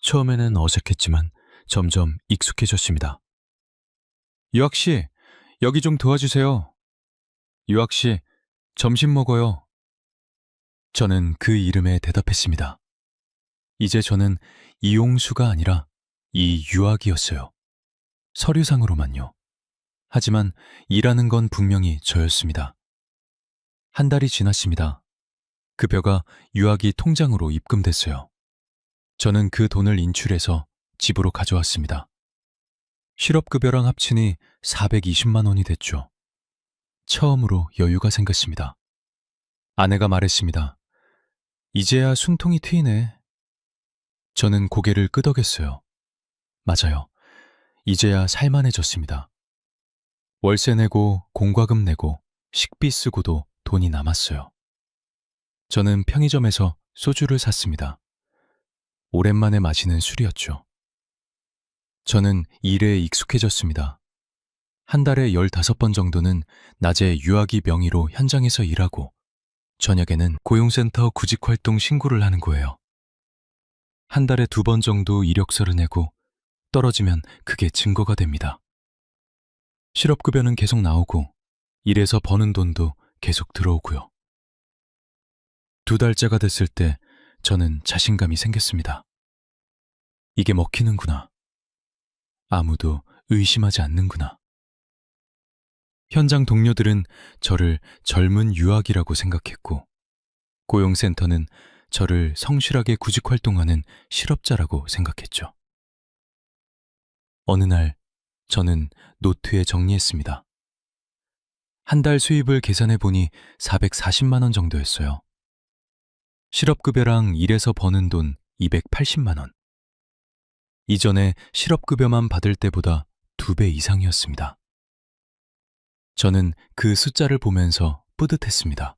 처음에는 어색했지만 점점 익숙해졌습니다. 유학 씨, 여기 좀 도와주세요. 유학 씨, 점심 먹어요. 저는 그 이름에 대답했습니다. 이제 저는 이용수가 아니라 이유학이었어요. 서류상으로만요. 하지만 일하는 건 분명히 저였습니다. 한 달이 지났습니다. 급여가 유학이 통장으로 입금됐어요. 저는 그 돈을 인출해서 집으로 가져왔습니다. 실업급여랑 합치니 420만 원이 됐죠. 처음으로 여유가 생겼습니다. 아내가 말했습니다. 이제야 숨통이 트이네. 저는 고개를 끄덕였어요. 맞아요. 이제야 살만해졌습니다. 월세 내고 공과금 내고 식비 쓰고도 돈이 남았어요. 저는 편의점에서 소주를 샀습니다. 오랜만에 마시는 술이었죠. 저는 일에 익숙해졌습니다. 한 달에 15번 정도는 낮에 유학이 명의로 현장에서 일하고 저녁에는 고용센터 구직활동 신고를 하는 거예요. 한 달에 2번 정도 이력서를 내고 떨어지면 그게 증거가 됩니다. 실업급여는 계속 나오고 일해서 버는 돈도 계속 들어오고요. 2달째가 됐을 때 저는 자신감이 생겼습니다. 이게 먹히는구나. 아무도 의심하지 않는구나. 현장 동료들은 저를 젊은 유학이라고 생각했고 고용센터는 저를 성실하게 구직활동하는 실업자라고 생각했죠. 어느 날 저는 노트에 정리했습니다. 한 달 수입을 계산해 보니 440만 원 정도였어요. 실업급여랑 일해서 버는 돈 280만 원. 이전에 실업급여만 받을 때보다 2배 이상이었습니다. 저는 그 숫자를 보면서 뿌듯했습니다.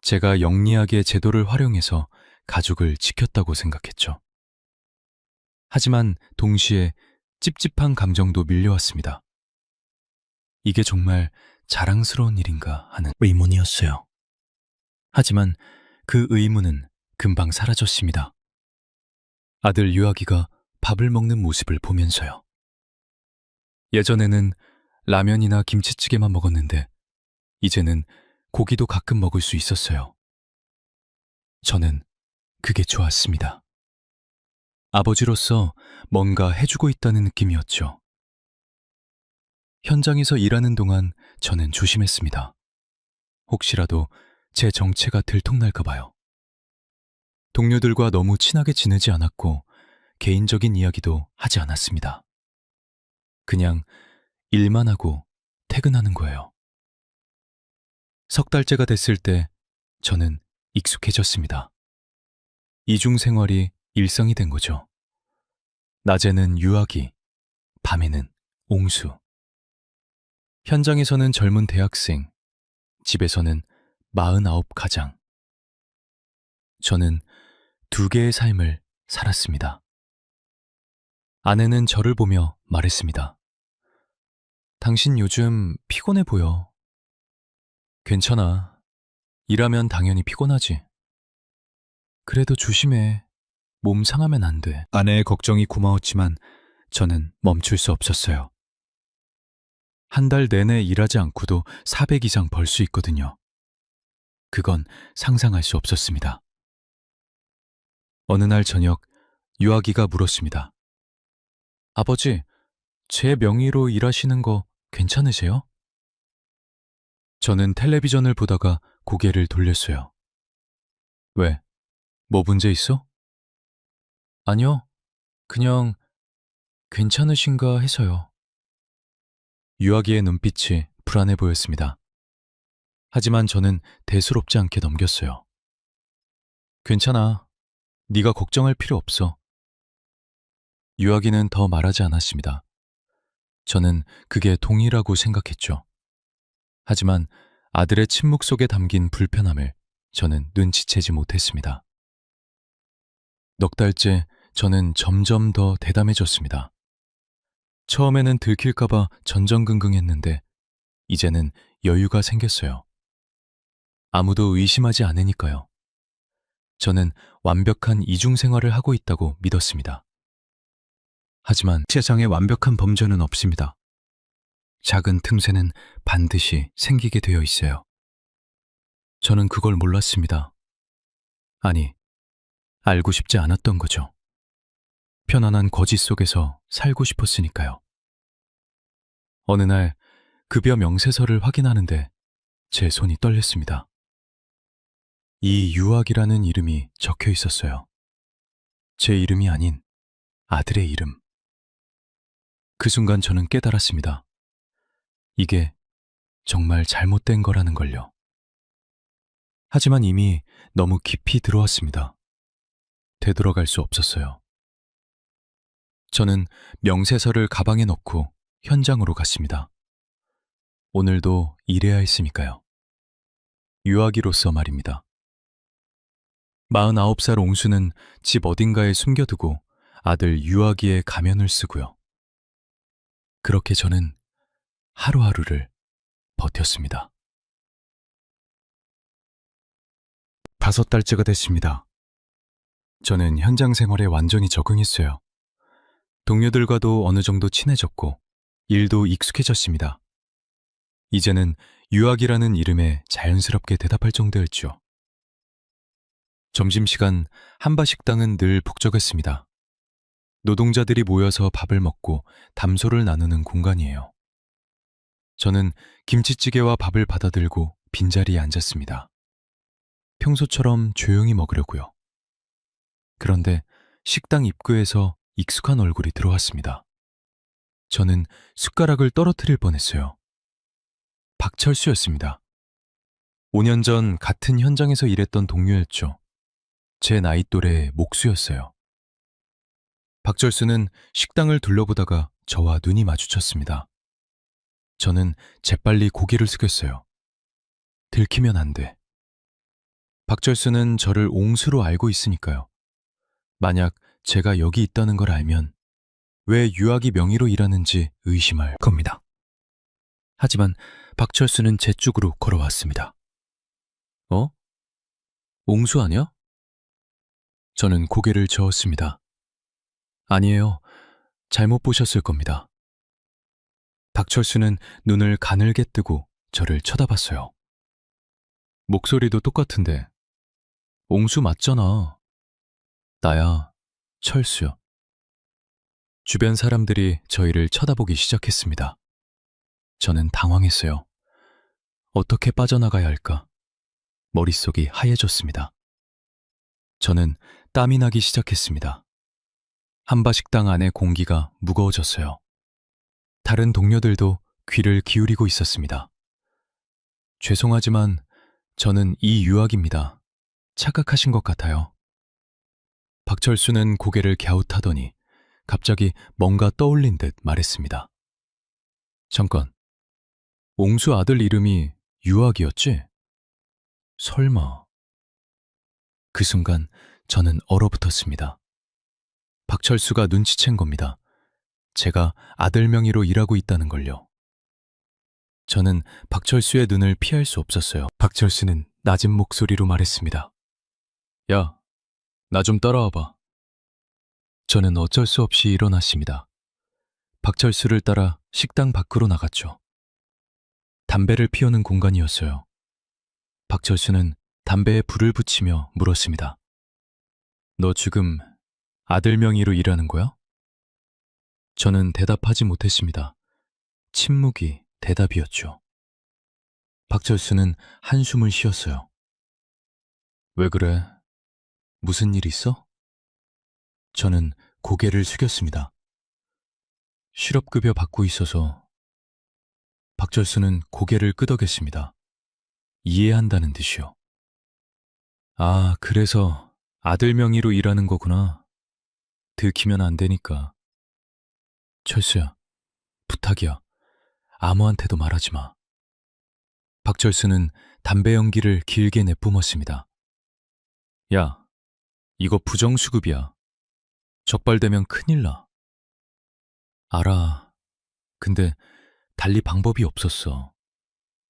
제가 영리하게 제도를 활용해서 가족을 지켰다고 생각했죠. 하지만 동시에 찝찝한 감정도 밀려왔습니다. 이게 정말 자랑스러운 일인가 하는 의문이었어요. 하지만 그 의문은 금방 사라졌습니다. 아들 유아기가 밥을 먹는 모습을 보면서요. 예전에는 라면이나 김치찌개만 먹었는데 이제는 고기도 가끔 먹을 수 있었어요. 저는 그게 좋았습니다. 아버지로서 뭔가 해주고 있다는 느낌이었죠. 현장에서 일하는 동안 저는 조심했습니다. 혹시라도 제 정체가 들통날까 봐요. 동료들과 너무 친하게 지내지 않았고 개인적인 이야기도 하지 않았습니다. 그냥 일만 하고 퇴근하는 거예요. 3달째가 됐을 때 저는 익숙해졌습니다. 이중 생활이 일상이 된 거죠. 낮에는 유아기, 밤에는 옹수. 현장에서는 젊은 대학생, 집에서는 49 가장. 저는 2개의 삶을 살았습니다. 아내는 저를 보며 말했습니다. 당신 요즘 피곤해 보여. 괜찮아. 일하면 당연히 피곤하지. 그래도 조심해. 몸 상하면 안 돼. 아내의 걱정이 고마웠지만 저는 멈출 수 없었어요. 한 달 내내 일하지 않고도 400 이상 벌 수 있거든요. 그건 상상할 수 없었습니다. 어느 날 저녁 유아기가 물었습니다. 아버지, 제 명의로 일하시는 거 괜찮으세요? 저는 텔레비전을 보다가 고개를 돌렸어요. 왜? 뭐 문제 있어? 아니요, 그냥 괜찮으신가 해서요. 유아기의 눈빛이 불안해 보였습니다. 하지만 저는 대수롭지 않게 넘겼어요. 괜찮아. 네가 걱정할 필요 없어. 유아기는 더 말하지 않았습니다. 저는 그게 동의라고 생각했죠. 하지만 아들의 침묵 속에 담긴 불편함을 저는 눈치채지 못했습니다. 넉 달째 저는 점점 더 대담해졌습니다. 처음에는 들킬까봐 전전긍긍했는데 이제는 여유가 생겼어요. 아무도 의심하지 않으니까요. 저는 완벽한 이중생활을 하고 있다고 믿었습니다. 하지만 세상에 완벽한 범죄는 없습니다. 작은 틈새는 반드시 생기게 되어 있어요. 저는 그걸 몰랐습니다. 아니, 알고 싶지 않았던 거죠. 편안한 거짓 속에서 살고 싶었으니까요. 어느 날 급여 명세서를 확인하는데 제 손이 떨렸습니다. 이유학이라는 이름이 적혀 있었어요. 제 이름이 아닌 아들의 이름. 그 순간 저는 깨달았습니다. 이게 정말 잘못된 거라는 걸요. 하지만 이미 너무 깊이 들어왔습니다. 되돌아갈 수 없었어요. 저는 명세서를 가방에 넣고 현장으로 갔습니다. 오늘도 일해야 했으니까요. 유아기로서 말입니다. 49살 옹수는 집 어딘가에 숨겨두고 아들 유아기의 가면을 쓰고요. 그렇게 저는 하루하루를 버텼습니다. 5달째가 됐습니다. 저는 현장 생활에 완전히 적응했어요. 동료들과도 어느 정도 친해졌고 일도 익숙해졌습니다. 이제는 유학이라는 이름에 자연스럽게 대답할 정도였죠. 점심시간 한바식당은 늘 북적했습니다. 노동자들이 모여서 밥을 먹고 담소를 나누는 공간이에요. 저는 김치찌개와 밥을 받아들고 빈자리에 앉았습니다. 평소처럼 조용히 먹으려고요. 그런데 식당 입구에서 익숙한 얼굴이 들어왔습니다. 저는 숟가락을 떨어뜨릴 뻔했어요. 박철수였습니다. 5년 전 같은 현장에서 일했던 동료였죠. 제 나이 또래의 목수였어요. 박철수는 식당을 둘러보다가 저와 눈이 마주쳤습니다. 저는 재빨리 고개를 숙였어요. 들키면 안 돼. 박철수는 저를 옹수로 알고 있으니까요. 만약 제가 여기 있다는 걸 알면 왜 유학이 명의로 일하는지 의심할 겁니다. 하지만 박철수는 제 쪽으로 걸어왔습니다. 어? 옹수 아니야? 저는 고개를 저었습니다. 아니에요. 잘못 보셨을 겁니다. 박철수는 눈을 가늘게 뜨고 저를 쳐다봤어요. 목소리도 똑같은데 옹수 맞잖아. 나야, 철수요. 주변 사람들이 저희를 쳐다보기 시작했습니다. 저는 당황했어요. 어떻게 빠져나가야 할까? 머릿속이 하얘졌습니다. 저는 땀이 나기 시작했습니다. 한바식당 안의 공기가 무거워졌어요. 다른 동료들도 귀를 기울이고 있었습니다. 죄송하지만 저는 이유학입니다. 착각하신 것 같아요. 박철수는 고개를 갸웃하더니 갑자기 뭔가 떠올린 듯 말했습니다. 잠깐, 옹수 아들 이름이 유학이었지? 설마. 그 순간 저는 얼어붙었습니다. 박철수가 눈치챈 겁니다. 제가 아들 명의로 일하고 있다는 걸요. 저는 박철수의 눈을 피할 수 없었어요. 박철수는 낮은 목소리로 말했습니다. 야, 나 좀 따라와봐. 저는 어쩔 수 없이 일어났습니다. 박철수를 따라 식당 밖으로 나갔죠. 담배를 피우는 공간이었어요. 박철수는 담배에 불을 붙이며 물었습니다. 너 지금 아들 명의로 일하는 거야? 저는 대답하지 못했습니다. 침묵이 대답이었죠. 박철수는 한숨을 쉬었어요. 왜 그래? 무슨 일 있어? 저는 고개를 숙였습니다. 실업급여 받고 있어서. 박철수는 고개를 끄덕였습니다. 이해한다는 듯이요. 아, 그래서 아들 명의로 일하는 거구나. 들키면 안 되니까. 철수야, 부탁이야. 아무한테도 말하지 마. 박철수는 담배 연기를 길게 내뿜었습니다. 야, 이거 부정수급이야. 적발되면 큰일 나. 알아. 근데 달리 방법이 없었어.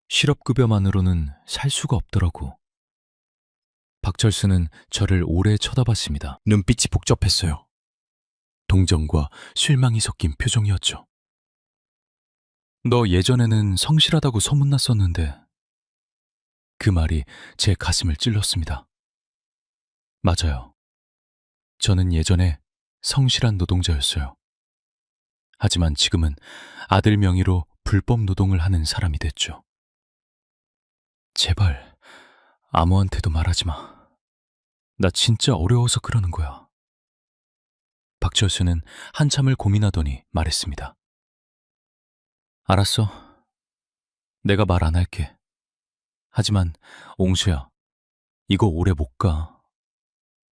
실업급여만으로는 살 수가 없더라고. 박철수는 저를 오래 쳐다봤습니다. 눈빛이 복잡했어요. 동정과 실망이 섞인 표정이었죠. 너 예전에는 성실하다고 소문났었는데 그 말이 제 가슴을 찔렀습니다. 맞아요. 저는 예전에 성실한 노동자였어요. 하지만 지금은 아들 명의로 불법 노동을 하는 사람이 됐죠. 제발 아무한테도 말하지 마. 나 진짜 어려워서 그러는 거야. 박철수는 한참을 고민하더니 말했습니다. 알았어. 내가 말 안 할게. 하지만 옹수야, 이거 오래 못 가.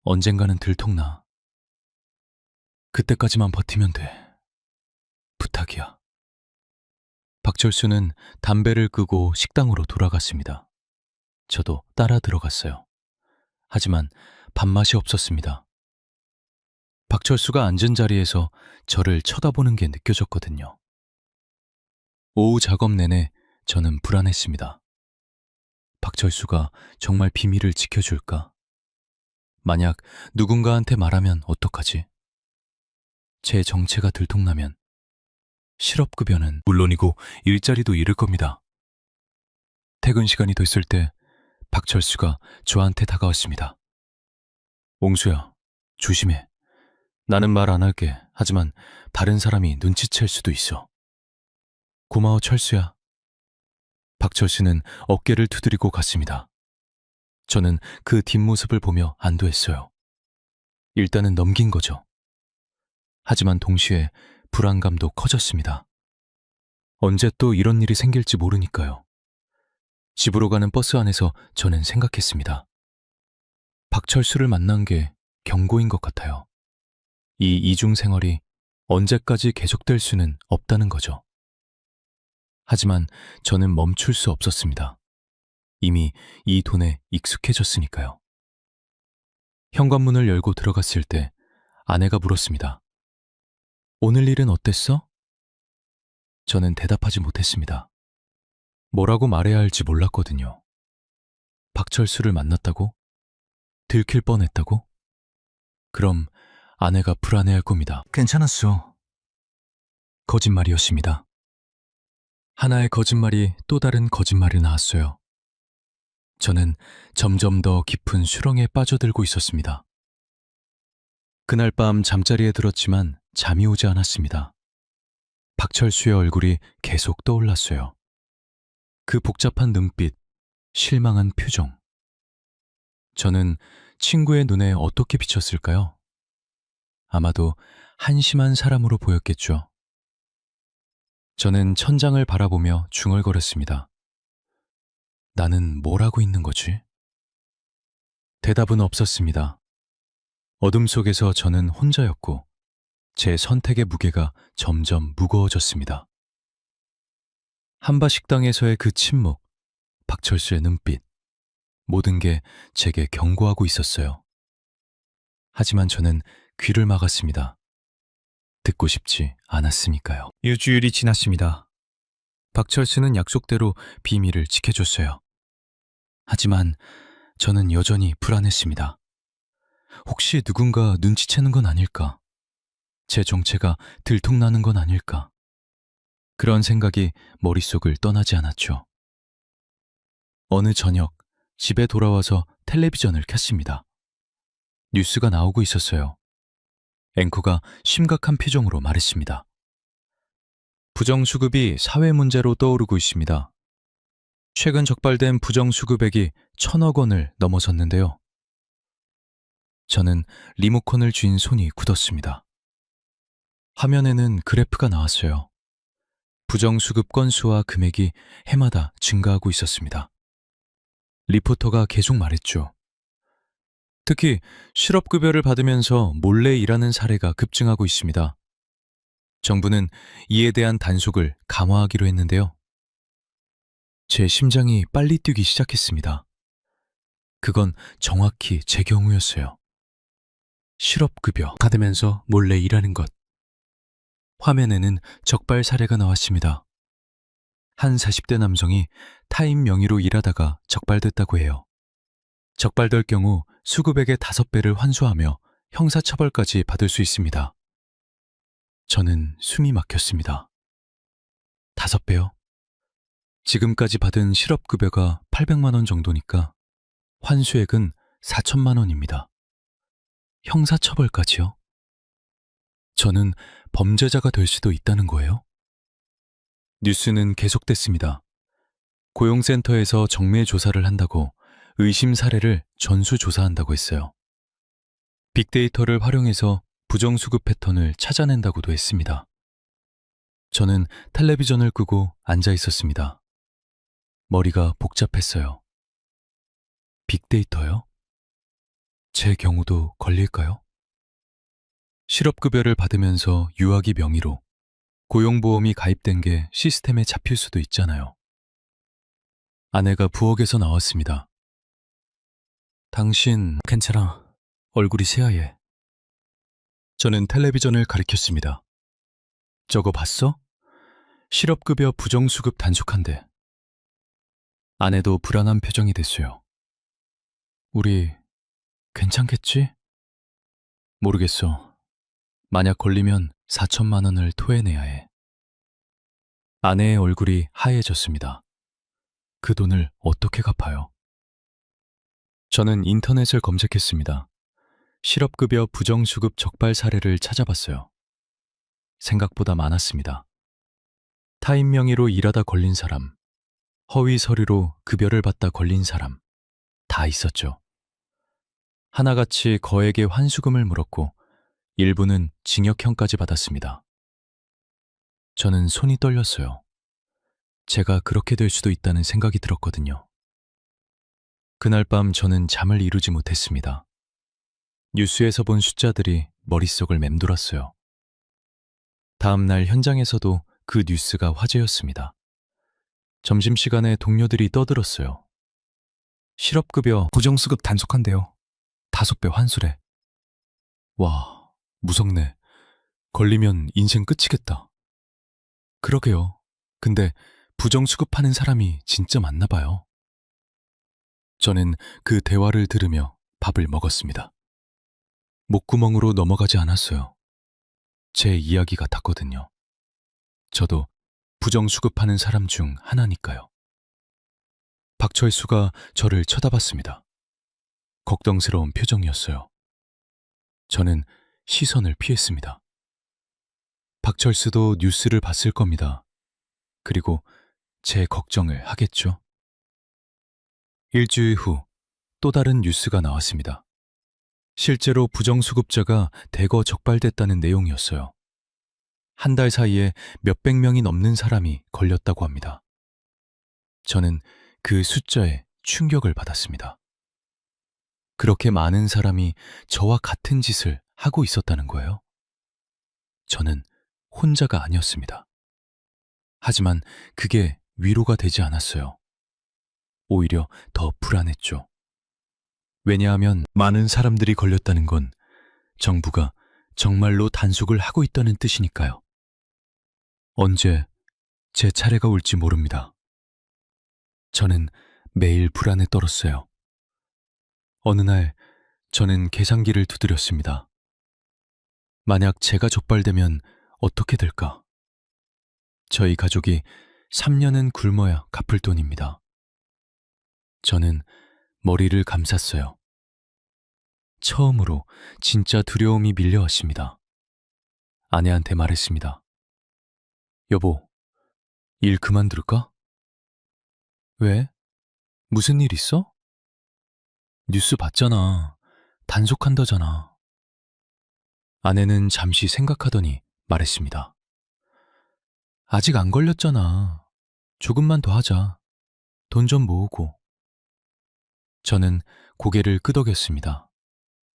언젠가는 들통나. 그때까지만 버티면 돼. 부탁이야. 박철수는 담배를 끄고 식당으로 돌아갔습니다. 저도 따라 들어갔어요. 하지만 밥맛이 없었습니다. 박철수가 앉은 자리에서 저를 쳐다보는 게 느껴졌거든요. 오후 작업 내내 저는 불안했습니다. 박철수가 정말 비밀을 지켜줄까? 만약 누군가한테 말하면 어떡하지? 제 정체가 들통나면 실업급여는 물론이고 일자리도 잃을 겁니다. 퇴근 시간이 됐을 때 박철수가 저한테 다가왔습니다. 옹수야, 조심해. 나는 말 안 할게. 하지만 다른 사람이 눈치챌 수도 있어. 고마워, 철수야. 박철수는 어깨를 두드리고 갔습니다. 저는 그 뒷모습을 보며 안도했어요. 일단은 넘긴 거죠. 하지만 동시에 불안감도 커졌습니다. 언제 또 이런 일이 생길지 모르니까요. 집으로 가는 버스 안에서 저는 생각했습니다. 박철수를 만난 게 경고인 것 같아요. 이 이중 생활이 언제까지 계속될 수는 없다는 거죠. 하지만 저는 멈출 수 없었습니다. 이미 이 돈에 익숙해졌으니까요. 현관문을 열고 들어갔을 때 아내가 물었습니다. 오늘 일은 어땠어? 저는 대답하지 못했습니다. 뭐라고 말해야 할지 몰랐거든요. 박철수를 만났다고? 들킬 뻔했다고? 그럼 아내가 불안해할 겁니다. 괜찮았어. 거짓말이었습니다. 하나의 거짓말이 또 다른 거짓말을 낳았어요. 저는 점점 더 깊은 수렁에 빠져들고 있었습니다. 그날 밤 잠자리에 들었지만 잠이 오지 않았습니다. 박철수의 얼굴이 계속 떠올랐어요. 그 복잡한 눈빛, 실망한 표정. 저는 친구의 눈에 어떻게 비쳤을까요? 아마도 한심한 사람으로 보였겠죠. 저는 천장을 바라보며 중얼거렸습니다. 나는 뭘 하고 있는 거지? 대답은 없었습니다. 어둠 속에서 저는 혼자였고 제 선택의 무게가 점점 무거워졌습니다. 한바식당에서의 그 침묵, 박철수의 눈빛, 모든 게 제게 경고하고 있었어요. 하지만 저는 귀를 막았습니다. 듣고 싶지 않았으니까요. 일주일이 지났습니다. 박철수는 약속대로 비밀을 지켜줬어요. 하지만 저는 여전히 불안했습니다. 혹시 누군가 눈치채는 건 아닐까? 제 정체가 들통나는 건 아닐까? 그런 생각이 머릿속을 떠나지 않았죠. 어느 저녁 집에 돌아와서 텔레비전을 켰습니다. 뉴스가 나오고 있었어요. 앵커가 심각한 표정으로 말했습니다. 부정수급이 사회 문제로 떠오르고 있습니다. 최근 적발된 부정수급액이 1,000억 원을 넘어섰는데요. 저는 리모컨을 쥔 손이 굳었습니다. 화면에는 그래프가 나왔어요. 부정수급 건수와 금액이 해마다 증가하고 있었습니다. 리포터가 계속 말했죠. 특히 실업급여를 받으면서 몰래 일하는 사례가 급증하고 있습니다. 정부는 이에 대한 단속을 강화하기로 했는데요. 제 심장이 빨리 뛰기 시작했습니다. 그건 정확히 제 경우였어요. 실업급여 받으면서 몰래 일하는 것. 화면에는 적발 사례가 나왔습니다. 한 40대 남성이 타인 명의로 일하다가 적발됐다고 해요. 적발될 경우 수급액의 5배를 환수하며 형사처벌까지 받을 수 있습니다. 저는 숨이 막혔습니다. 5배요? 지금까지 받은 실업급여가 800만 원 정도니까 환수액은 4천만 원입니다. 형사처벌까지요? 저는 범죄자가 될 수도 있다는 거예요? 뉴스는 계속됐습니다. 고용센터에서 정밀 조사를 한다고 의심 사례를 전수조사한다고 했어요. 빅데이터를 활용해서 부정수급 패턴을 찾아낸다고도 했습니다. 저는 텔레비전을 끄고 앉아 있었습니다. 머리가 복잡했어요. 빅데이터요? 제 경우도 걸릴까요? 실업급여를 받으면서 유아기 명의로 고용보험이 가입된 게 시스템에 잡힐 수도 있잖아요. 아내가 부엌에서 나왔습니다. 당신 괜찮아. 얼굴이 새하얘. 저는 텔레비전을 가리켰습니다. 저거 봤어? 실업급여 부정수급 단속한대. 아내도 불안한 표정이 됐어요. 우리 괜찮겠지? 모르겠어. 만약 걸리면 4천만 원을 토해내야 해. 아내의 얼굴이 하얘졌습니다. 그 돈을 어떻게 갚아요? 저는 인터넷을 검색했습니다. 실업급여 부정수급 적발 사례를 찾아봤어요. 생각보다 많았습니다. 타인 명의로 일하다 걸린 사람, 허위 서류로 급여를 받다 걸린 사람, 다 있었죠. 하나같이 거액의 환수금을 물었고 일부는 징역형까지 받았습니다. 저는 손이 떨렸어요. 제가 그렇게 될 수도 있다는 생각이 들었거든요. 그날 밤 저는 잠을 이루지 못했습니다. 뉴스에서 본 숫자들이 머릿속을 맴돌았어요. 다음 날 현장에서도 그 뉴스가 화제였습니다. 점심시간에 동료들이 떠들었어요. 실업급여 부정수급 단속한대요. 5배 환수래. 와, 무섭네. 걸리면 인생 끝이겠다. 그러게요. 근데 부정수급하는 사람이 진짜 많나 봐요. 저는 그 대화를 들으며 밥을 먹었습니다. 목구멍으로 넘어가지 않았어요. 제 이야기 같았거든요. 저도 부정수급하는 사람 중 하나니까요. 박철수가 저를 쳐다봤습니다. 걱정스러운 표정이었어요. 저는 시선을 피했습니다. 박철수도 뉴스를 봤을 겁니다. 그리고 제 걱정을 하겠죠. 일주일 후 또 다른 뉴스가 나왔습니다. 실제로 부정수급자가 대거 적발됐다는 내용이었어요. 한 달 사이에 몇백 명이 넘는 사람이 걸렸다고 합니다. 저는 그 숫자에 충격을 받았습니다. 그렇게 많은 사람이 저와 같은 짓을 하고 있었다는 거예요. 저는 혼자가 아니었습니다. 하지만 그게 위로가 되지 않았어요. 오히려 더 불안했죠. 왜냐하면 많은 사람들이 걸렸다는 건 정부가 정말로 단속을 하고 있다는 뜻이니까요. 언제 제 차례가 올지 모릅니다. 저는 매일 불안에 떨었어요. 어느 날 저는 계산기를 두드렸습니다. 만약 제가 적발되면 어떻게 될까? 저희 가족이 3년은 굶어야 갚을 돈입니다. 저는 머리를 감쌌어요. 처음으로 진짜 두려움이 밀려왔습니다. 아내한테 말했습니다. 여보, 일 그만둘까? 왜? 무슨 일 있어? 뉴스 봤잖아. 단속한다잖아. 아내는 잠시 생각하더니 말했습니다. 아직 안 걸렸잖아. 조금만 더 하자. 돈 좀 모으고. 저는 고개를 끄덕였습니다.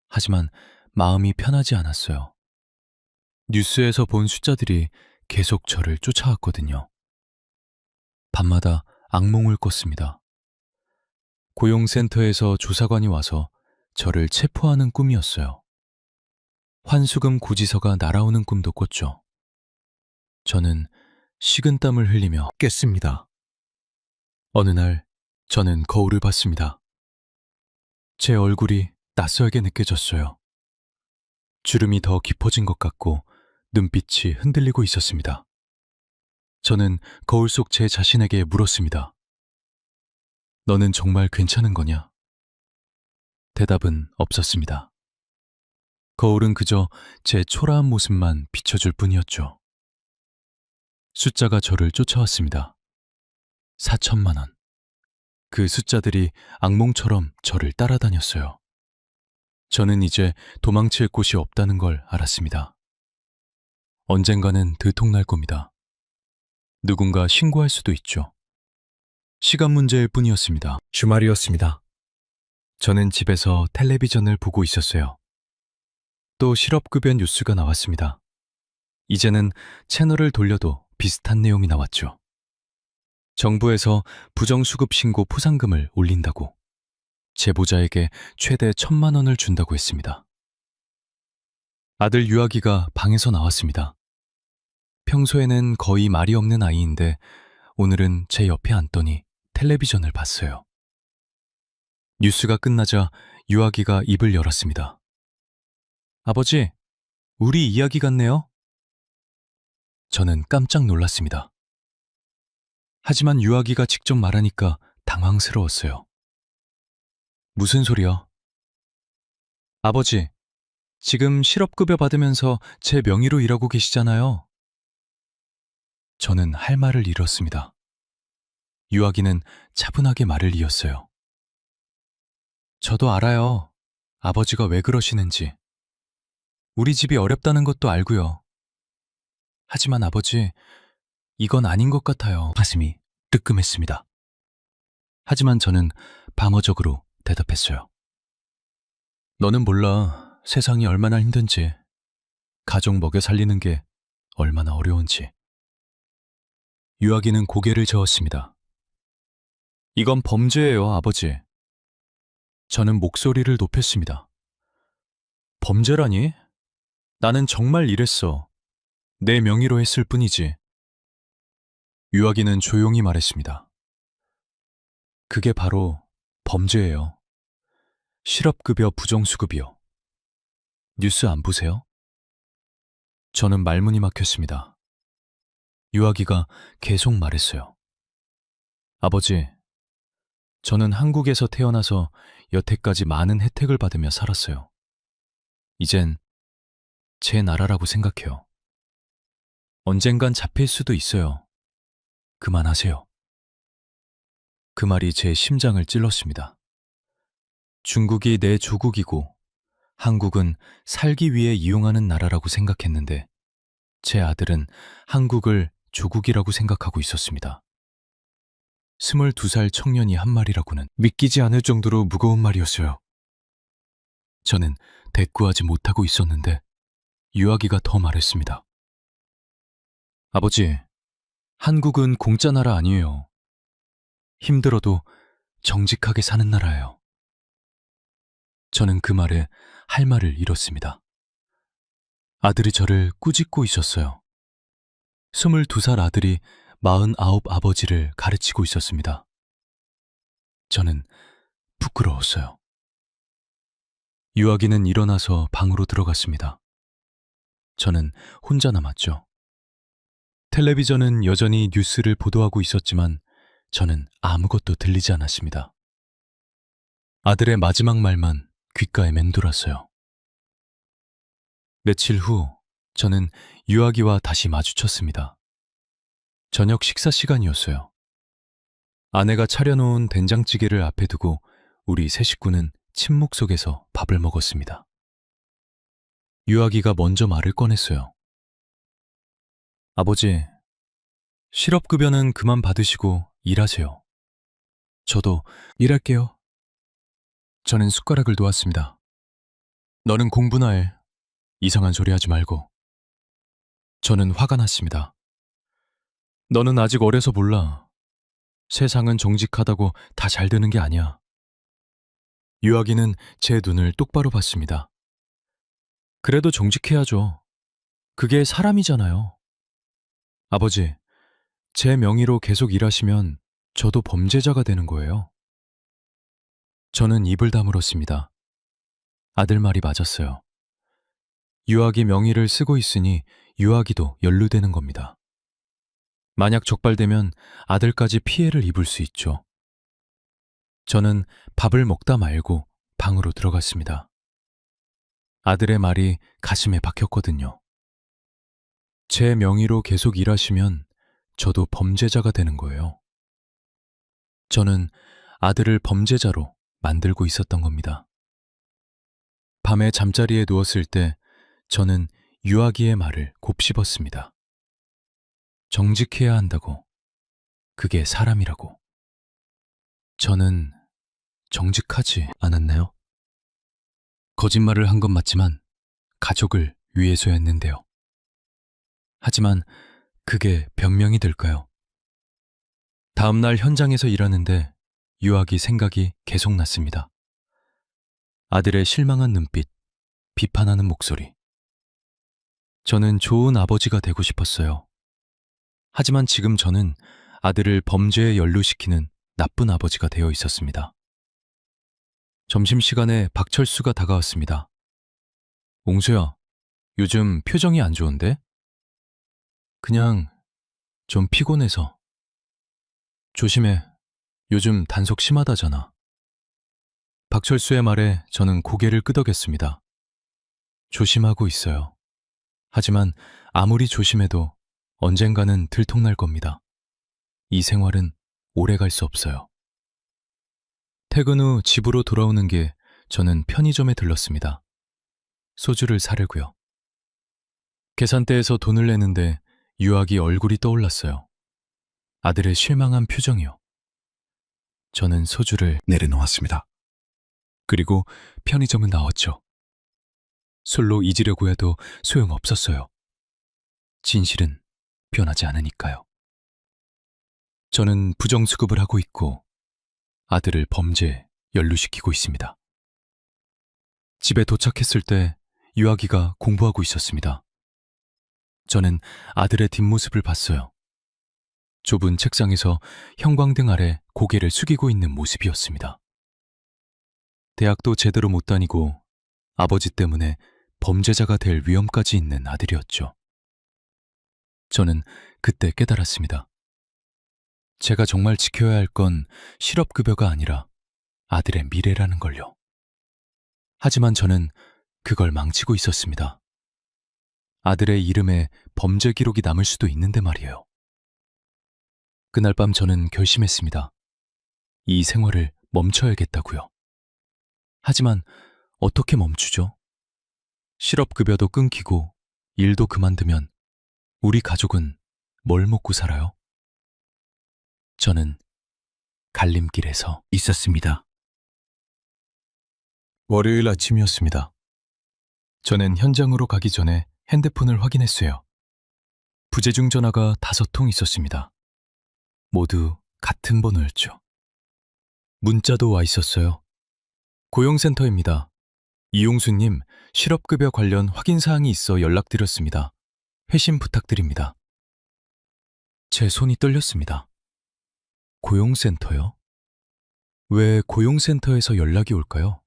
하지만 마음이 편하지 않았어요. 뉴스에서 본 숫자들이 계속 저를 쫓아왔거든요. 밤마다 악몽을 꿨습니다. 고용센터에서 조사관이 와서 저를 체포하는 꿈이었어요. 환수금 고지서가 날아오는 꿈도 꿨죠. 저는 식은땀을 흘리며 깼습니다. 어느 날 저는 거울을 봤습니다. 제 얼굴이 낯설게 느껴졌어요. 주름이 더 깊어진 것 같고 눈빛이 흔들리고 있었습니다. 저는 거울 속 제 자신에게 물었습니다. 너는 정말 괜찮은 거냐? 대답은 없었습니다. 거울은 그저 제 초라한 모습만 비춰줄 뿐이었죠. 숫자가 저를 쫓아왔습니다. 4천만 원. 그 숫자들이 악몽처럼 저를 따라다녔어요. 저는 이제 도망칠 곳이 없다는 걸 알았습니다. 언젠가는 들통날 겁니다. 누군가 신고할 수도 있죠. 시간 문제일 뿐이었습니다. 주말이었습니다. 저는 집에서 텔레비전을 보고 있었어요. 또 실업급여 뉴스가 나왔습니다. 이제는 채널을 돌려도 비슷한 내용이 나왔죠. 정부에서 부정수급 신고 포상금을 올린다고, 제보자에게 최대 1,000만 원을 준다고 했습니다. 아들 유아기가 방에서 나왔습니다. 평소에는 거의 말이 없는 아이인데 오늘은 제 옆에 앉더니 텔레비전을 봤어요. 뉴스가 끝나자 유아기가 입을 열었습니다. 아버지, 우리 이야기 같네요. 저는 깜짝 놀랐습니다. 하지만 유아기가 직접 말하니까 당황스러웠어요. 무슨 소리야? 아버지, 지금 실업급여 받으면서 제 명의로 일하고 계시잖아요. 저는 할 말을 잃었습니다. 유아기는 차분하게 말을 이었어요. 저도 알아요. 아버지가 왜 그러시는지. 우리 집이 어렵다는 것도 알고요. 하지만 아버지, 이건 아닌 것 같아요. 가슴이 뜨끔했습니다. 하지만 저는 방어적으로 대답했어요. 너는 몰라, 세상이 얼마나 힘든지, 가족 먹여 살리는 게 얼마나 어려운지. 유아기는 고개를 저었습니다. 이건 범죄예요, 아버지. 저는 목소리를 높였습니다. 범죄라니? 나는 정말 이랬어. 내 명의로 했을 뿐이지. 유아기는 조용히 말했습니다. 그게 바로 범죄예요. 실업급여 부정수급이요. 뉴스 안 보세요? 저는 말문이 막혔습니다. 유아기가 계속 말했어요. 아버지, 저는 한국에서 태어나서 여태까지 많은 혜택을 받으며 살았어요. 이젠 제 나라라고 생각해요. 언젠간 잡힐 수도 있어요. 그만하세요. 그 말이 제 심장을 찔렀습니다. 중국이 내 조국이고 한국은 살기 위해 이용하는 나라라고 생각했는데 제 아들은 한국을 조국이라고 생각하고 있었습니다. 22살 청년이 한 말이라고는 믿기지 않을 정도로 무거운 말이었어요. 저는 대꾸하지 못하고 있었는데 유아기가 더 말했습니다. 아버지, 한국은 공짜 나라 아니에요. 힘들어도 정직하게 사는 나라예요. 저는 그 말에 할 말을 잃었습니다. 아들이 저를 꾸짖고 있었어요. 22살 아들이 49 아버지를 가르치고 있었습니다. 저는 부끄러웠어요. 유아기는 일어나서 방으로 들어갔습니다. 저는 혼자 남았죠. 텔레비전은 여전히 뉴스를 보도하고 있었지만 저는 아무것도 들리지 않았습니다. 아들의 마지막 말만 귓가에 맴돌았어요. 며칠 후 저는 유아기와 다시 마주쳤습니다. 저녁 식사 시간이었어요. 아내가 차려놓은 된장찌개를 앞에 두고 우리 세 식구는 침묵 속에서 밥을 먹었습니다. 유아기가 먼저 말을 꺼냈어요. 아버지, 실업급여는 그만 받으시고 일하세요. 저도 일할게요. 저는 숟가락을 놓았습니다. 너는 공부나 해. 이상한 소리 하지 말고. 저는 화가 났습니다. 너는 아직 어려서 몰라. 세상은 정직하다고 다 잘 되는 게 아니야. 유아기는 제 눈을 똑바로 봤습니다. 그래도 정직해야죠. 그게 사람이잖아요. 아버지, 제 명의로 계속 일하시면 저도 범죄자가 되는 거예요. 저는 입을 다물었습니다. 아들 말이 맞았어요. 유아기 명의를 쓰고 있으니 유아기도 연루되는 겁니다. 만약 적발되면 아들까지 피해를 입을 수 있죠. 저는 밥을 먹다 말고 방으로 들어갔습니다. 아들의 말이 가슴에 박혔거든요. 제 명의로 계속 일하시면 저도 범죄자가 되는 거예요. 저는 아들을 범죄자로 만들고 있었던 겁니다. 밤에 잠자리에 누웠을 때 저는 유아기의 말을 곱씹었습니다. 정직해야 한다고. 그게 사람이라고. 저는 정직하지 않았나요? 거짓말을 한 건 맞지만 가족을 위해서였는데요. 하지만 그게 변명이 될까요? 다음날 현장에서 일하는데 유아기 생각이 계속 났습니다. 아들의 실망한 눈빛, 비판하는 목소리. 저는 좋은 아버지가 되고 싶었어요. 하지만 지금 저는 아들을 범죄에 연루시키는 나쁜 아버지가 되어 있었습니다. 점심시간에 박철수가 다가왔습니다. 옹수야, 요즘 표정이 안 좋은데? 그냥 좀 피곤해서. 조심해. 요즘 단속 심하다잖아. 박철수의 말에 저는 고개를 끄덕였습니다. 조심하고 있어요. 하지만 아무리 조심해도 언젠가는 들통날 겁니다. 이 생활은 오래 갈 수 없어요. 퇴근 후 집으로 돌아오는 게 저는 편의점에 들렀습니다. 소주를 사려고요. 계산대에서 돈을 내는데 유아기 얼굴이 떠올랐어요. 아들의 실망한 표정이요. 저는 소주를 내려놓았습니다. 그리고 편의점은 나왔죠. 술로 잊으려고 해도 소용없었어요. 진실은 변하지 않으니까요. 저는 부정수급을 하고 있고 아들을 범죄에 연루시키고 있습니다. 집에 도착했을 때 유아기가 공부하고 있었습니다. 저는 아들의 뒷모습을 봤어요. 좁은 책상에서 형광등 아래 고개를 숙이고 있는 모습이었습니다. 대학도 제대로 못 다니고 아버지 때문에 범죄자가 될 위험까지 있는 아들이었죠. 저는 그때 깨달았습니다. 제가 정말 지켜야 할 건 실업급여가 아니라 아들의 미래라는 걸요. 하지만 저는 그걸 망치고 있었습니다. 아들의 이름에 범죄 기록이 남을 수도 있는데 말이에요. 그날 밤 저는 결심했습니다. 이 생활을 멈춰야겠다고요. 하지만 어떻게 멈추죠? 실업급여도 끊기고 일도 그만두면 우리 가족은 뭘 먹고 살아요? 저는 갈림길에서 있었습니다. 월요일 아침이었습니다. 저는 현장으로 가기 전에 핸드폰을 확인했어요. 부재중 전화가 5통 있었습니다. 모두 같은 번호였죠. 문자도 와 있었어요. 고용센터입니다. 이용수님, 실업급여 관련 확인사항이 있어 연락드렸습니다. 회신 부탁드립니다. 제 손이 떨렸습니다. 고용센터요? 왜 고용센터에서 연락이 올까요?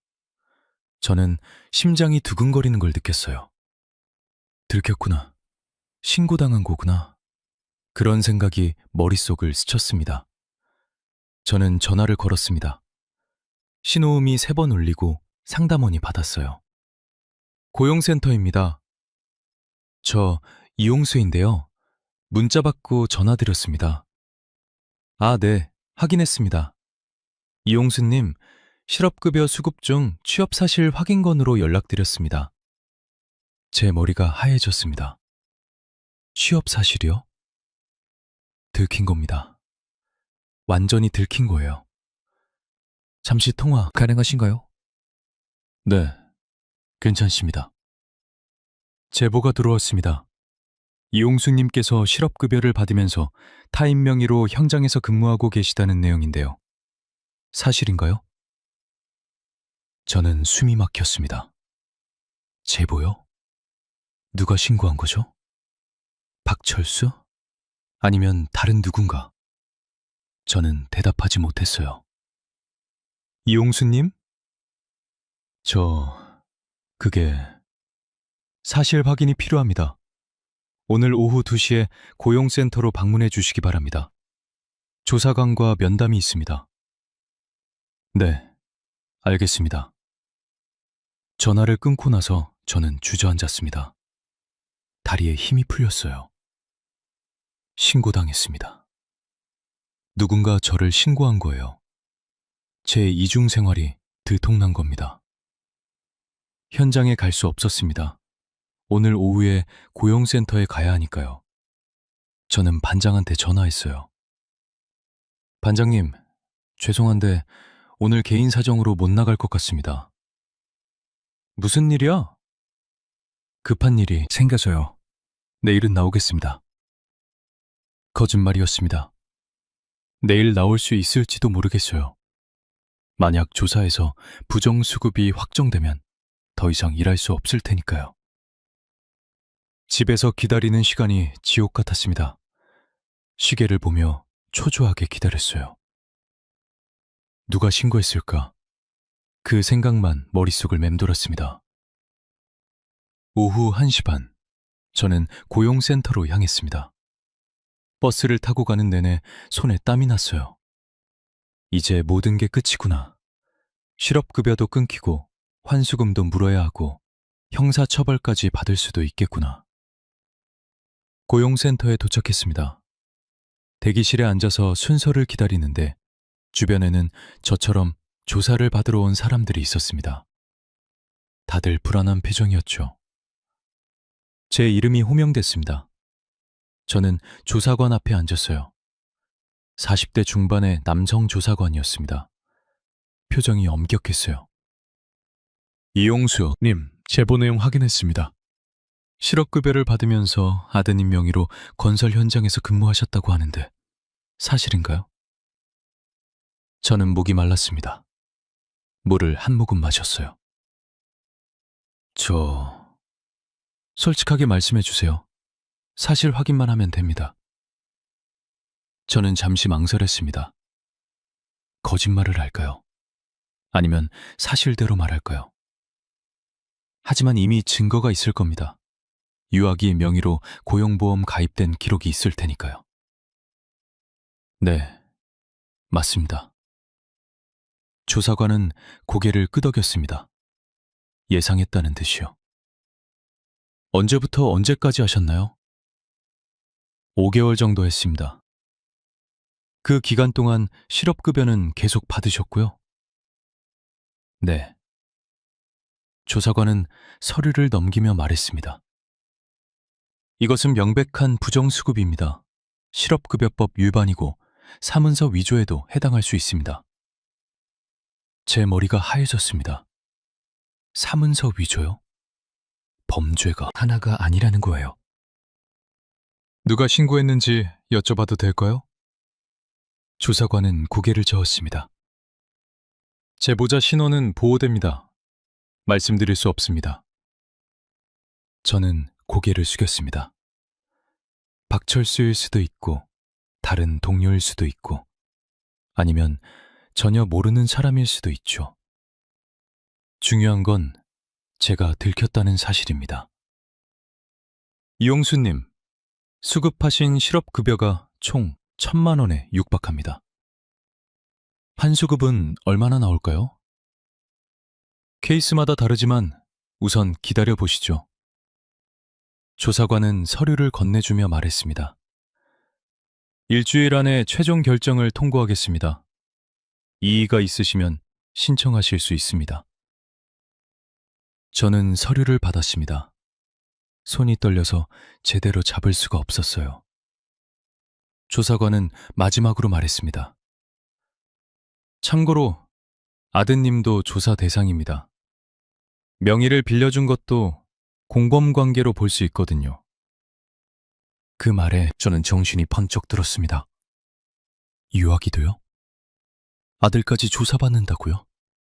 저는 심장이 두근거리는 걸 느꼈어요. 들켰구나. 신고당한 거구나. 그런 생각이 머릿속을 스쳤습니다. 저는 전화를 걸었습니다. 신호음이 3번 울리고 상담원이 받았어요. 고용센터입니다. 저 이용수인데요. 문자 받고 전화드렸습니다. 아, 네. 확인했습니다. 이용수님, 실업급여 수급 중 취업사실 확인건으로 연락드렸습니다. 제 머리가 하얘졌습니다. 취업사실이요? 들킨 겁니다. 완전히 들킨 거예요. 잠시 통화 가능하신가요? 네, 괜찮습니다. 제보가 들어왔습니다. 이용수님께서 실업급여를 받으면서 타인 명의로 현장에서 근무하고 계시다는 내용인데요. 사실인가요? 저는 숨이 막혔습니다. 제보요? 누가 신고한 거죠? 박철수? 아니면 다른 누군가? 저는 대답하지 못했어요. 이용수님? 그게 사실 확인이 필요합니다. 오늘 오후 2시에 고용센터로 방문해 주시기 바랍니다. 조사관과 면담이 있습니다. 네, 알겠습니다. 전화를 끊고 나서 저는 주저앉았습니다. 다리에 힘이 풀렸어요. 신고당했습니다. 누군가 저를 신고한 거예요. 제 이중 생활이 들통난 겁니다. 현장에 갈 수 없었습니다. 오늘 오후에 고용센터에 가야 하니까요. 저는 반장한테 전화했어요. 반장님, 죄송한데 오늘 개인 사정으로 못 나갈 것 같습니다. 무슨 일이야? 급한 일이 생겨서요. 내일은 나오겠습니다. 거짓말이었습니다. 내일 나올 수 있을지도 모르겠어요. 만약 조사에서 부정수급이 확정되면 더 이상 일할 수 없을 테니까요. 집에서 기다리는 시간이 지옥 같았습니다. 시계를 보며 초조하게 기다렸어요. 누가 신고했을까? 그 생각만 머릿속을 맴돌았습니다. 오후 1시 반, 저는 고용센터로 향했습니다. 버스를 타고 가는 내내 손에 땀이 났어요. 이제 모든 게 끝이구나. 실업급여도 끊기고 환수금도 물어야 하고 형사처벌까지 받을 수도 있겠구나. 고용센터에 도착했습니다. 대기실에 앉아서 순서를 기다리는데 주변에는 저처럼 조사를 받으러 온 사람들이 있었습니다. 다들 불안한 표정이었죠. 제 이름이 호명됐습니다. 저는 조사관 앞에 앉았어요. 40대 중반의 남성 조사관이었습니다. 표정이 엄격했어요. 이용수님, 제보 내용 확인했습니다. 실업급여를 받으면서 아드님 명의로 건설 현장에서 근무하셨다고 하는데 사실인가요? 저는 목이 말랐습니다. 물을 한 모금 마셨어요. 솔직하게 말씀해 주세요. 사실 확인만 하면 됩니다. 저는 잠시 망설였습니다. 거짓말을 할까요? 아니면 사실대로 말할까요? 하지만 이미 증거가 있을 겁니다. 유아기 명의로 고용보험 가입된 기록이 있을 테니까요. 네, 맞습니다. 조사관은 고개를 끄덕였습니다. 예상했다는 듯이요. 언제부터 언제까지 하셨나요? 5개월 정도 했습니다. 그 기간 동안 실업급여는 계속 받으셨고요? 네. 조사관은 서류를 넘기며 말했습니다. 이것은 명백한 부정수급입니다. 실업급여법 위반이고 사문서 위조에도 해당할 수 있습니다. 제 머리가 하얘졌습니다. 사문서 위조요? 범죄가 하나가 아니라는 거예요. 누가 신고했는지 여쭤봐도 될까요? 조사관은 고개를 저었습니다. 제 모자 신원은 보호됩니다. 말씀드릴 수 없습니다. 저는 고개를 숙였습니다. 박철수일 수도 있고 다른 동료일 수도 있고 아니면 전혀 모르는 사람일 수도 있죠. 중요한 건 제가 들켰다는 사실입니다. 이용수님, 수급하신 실업급여가 총 1,000만 원에 육박합니다. 환수급은 얼마나 나올까요? 케이스마다 다르지만 우선 기다려 보시죠. 조사관은 서류를 건네주며 말했습니다. 일주일 안에 최종 결정을 통보하겠습니다. 이의가 있으시면 신청하실 수 있습니다. 저는 서류를 받았습니다. 손이 떨려서 제대로 잡을 수가 없었어요. 조사관은 마지막으로 말했습니다. 참고로 아드님도 조사 대상입니다. 명의를 빌려준 것도 공범관계로 볼 수 있거든요. 그 말에 저는 정신이 번쩍 들었습니다. 유아기도요? 아들까지 조사받는다고요?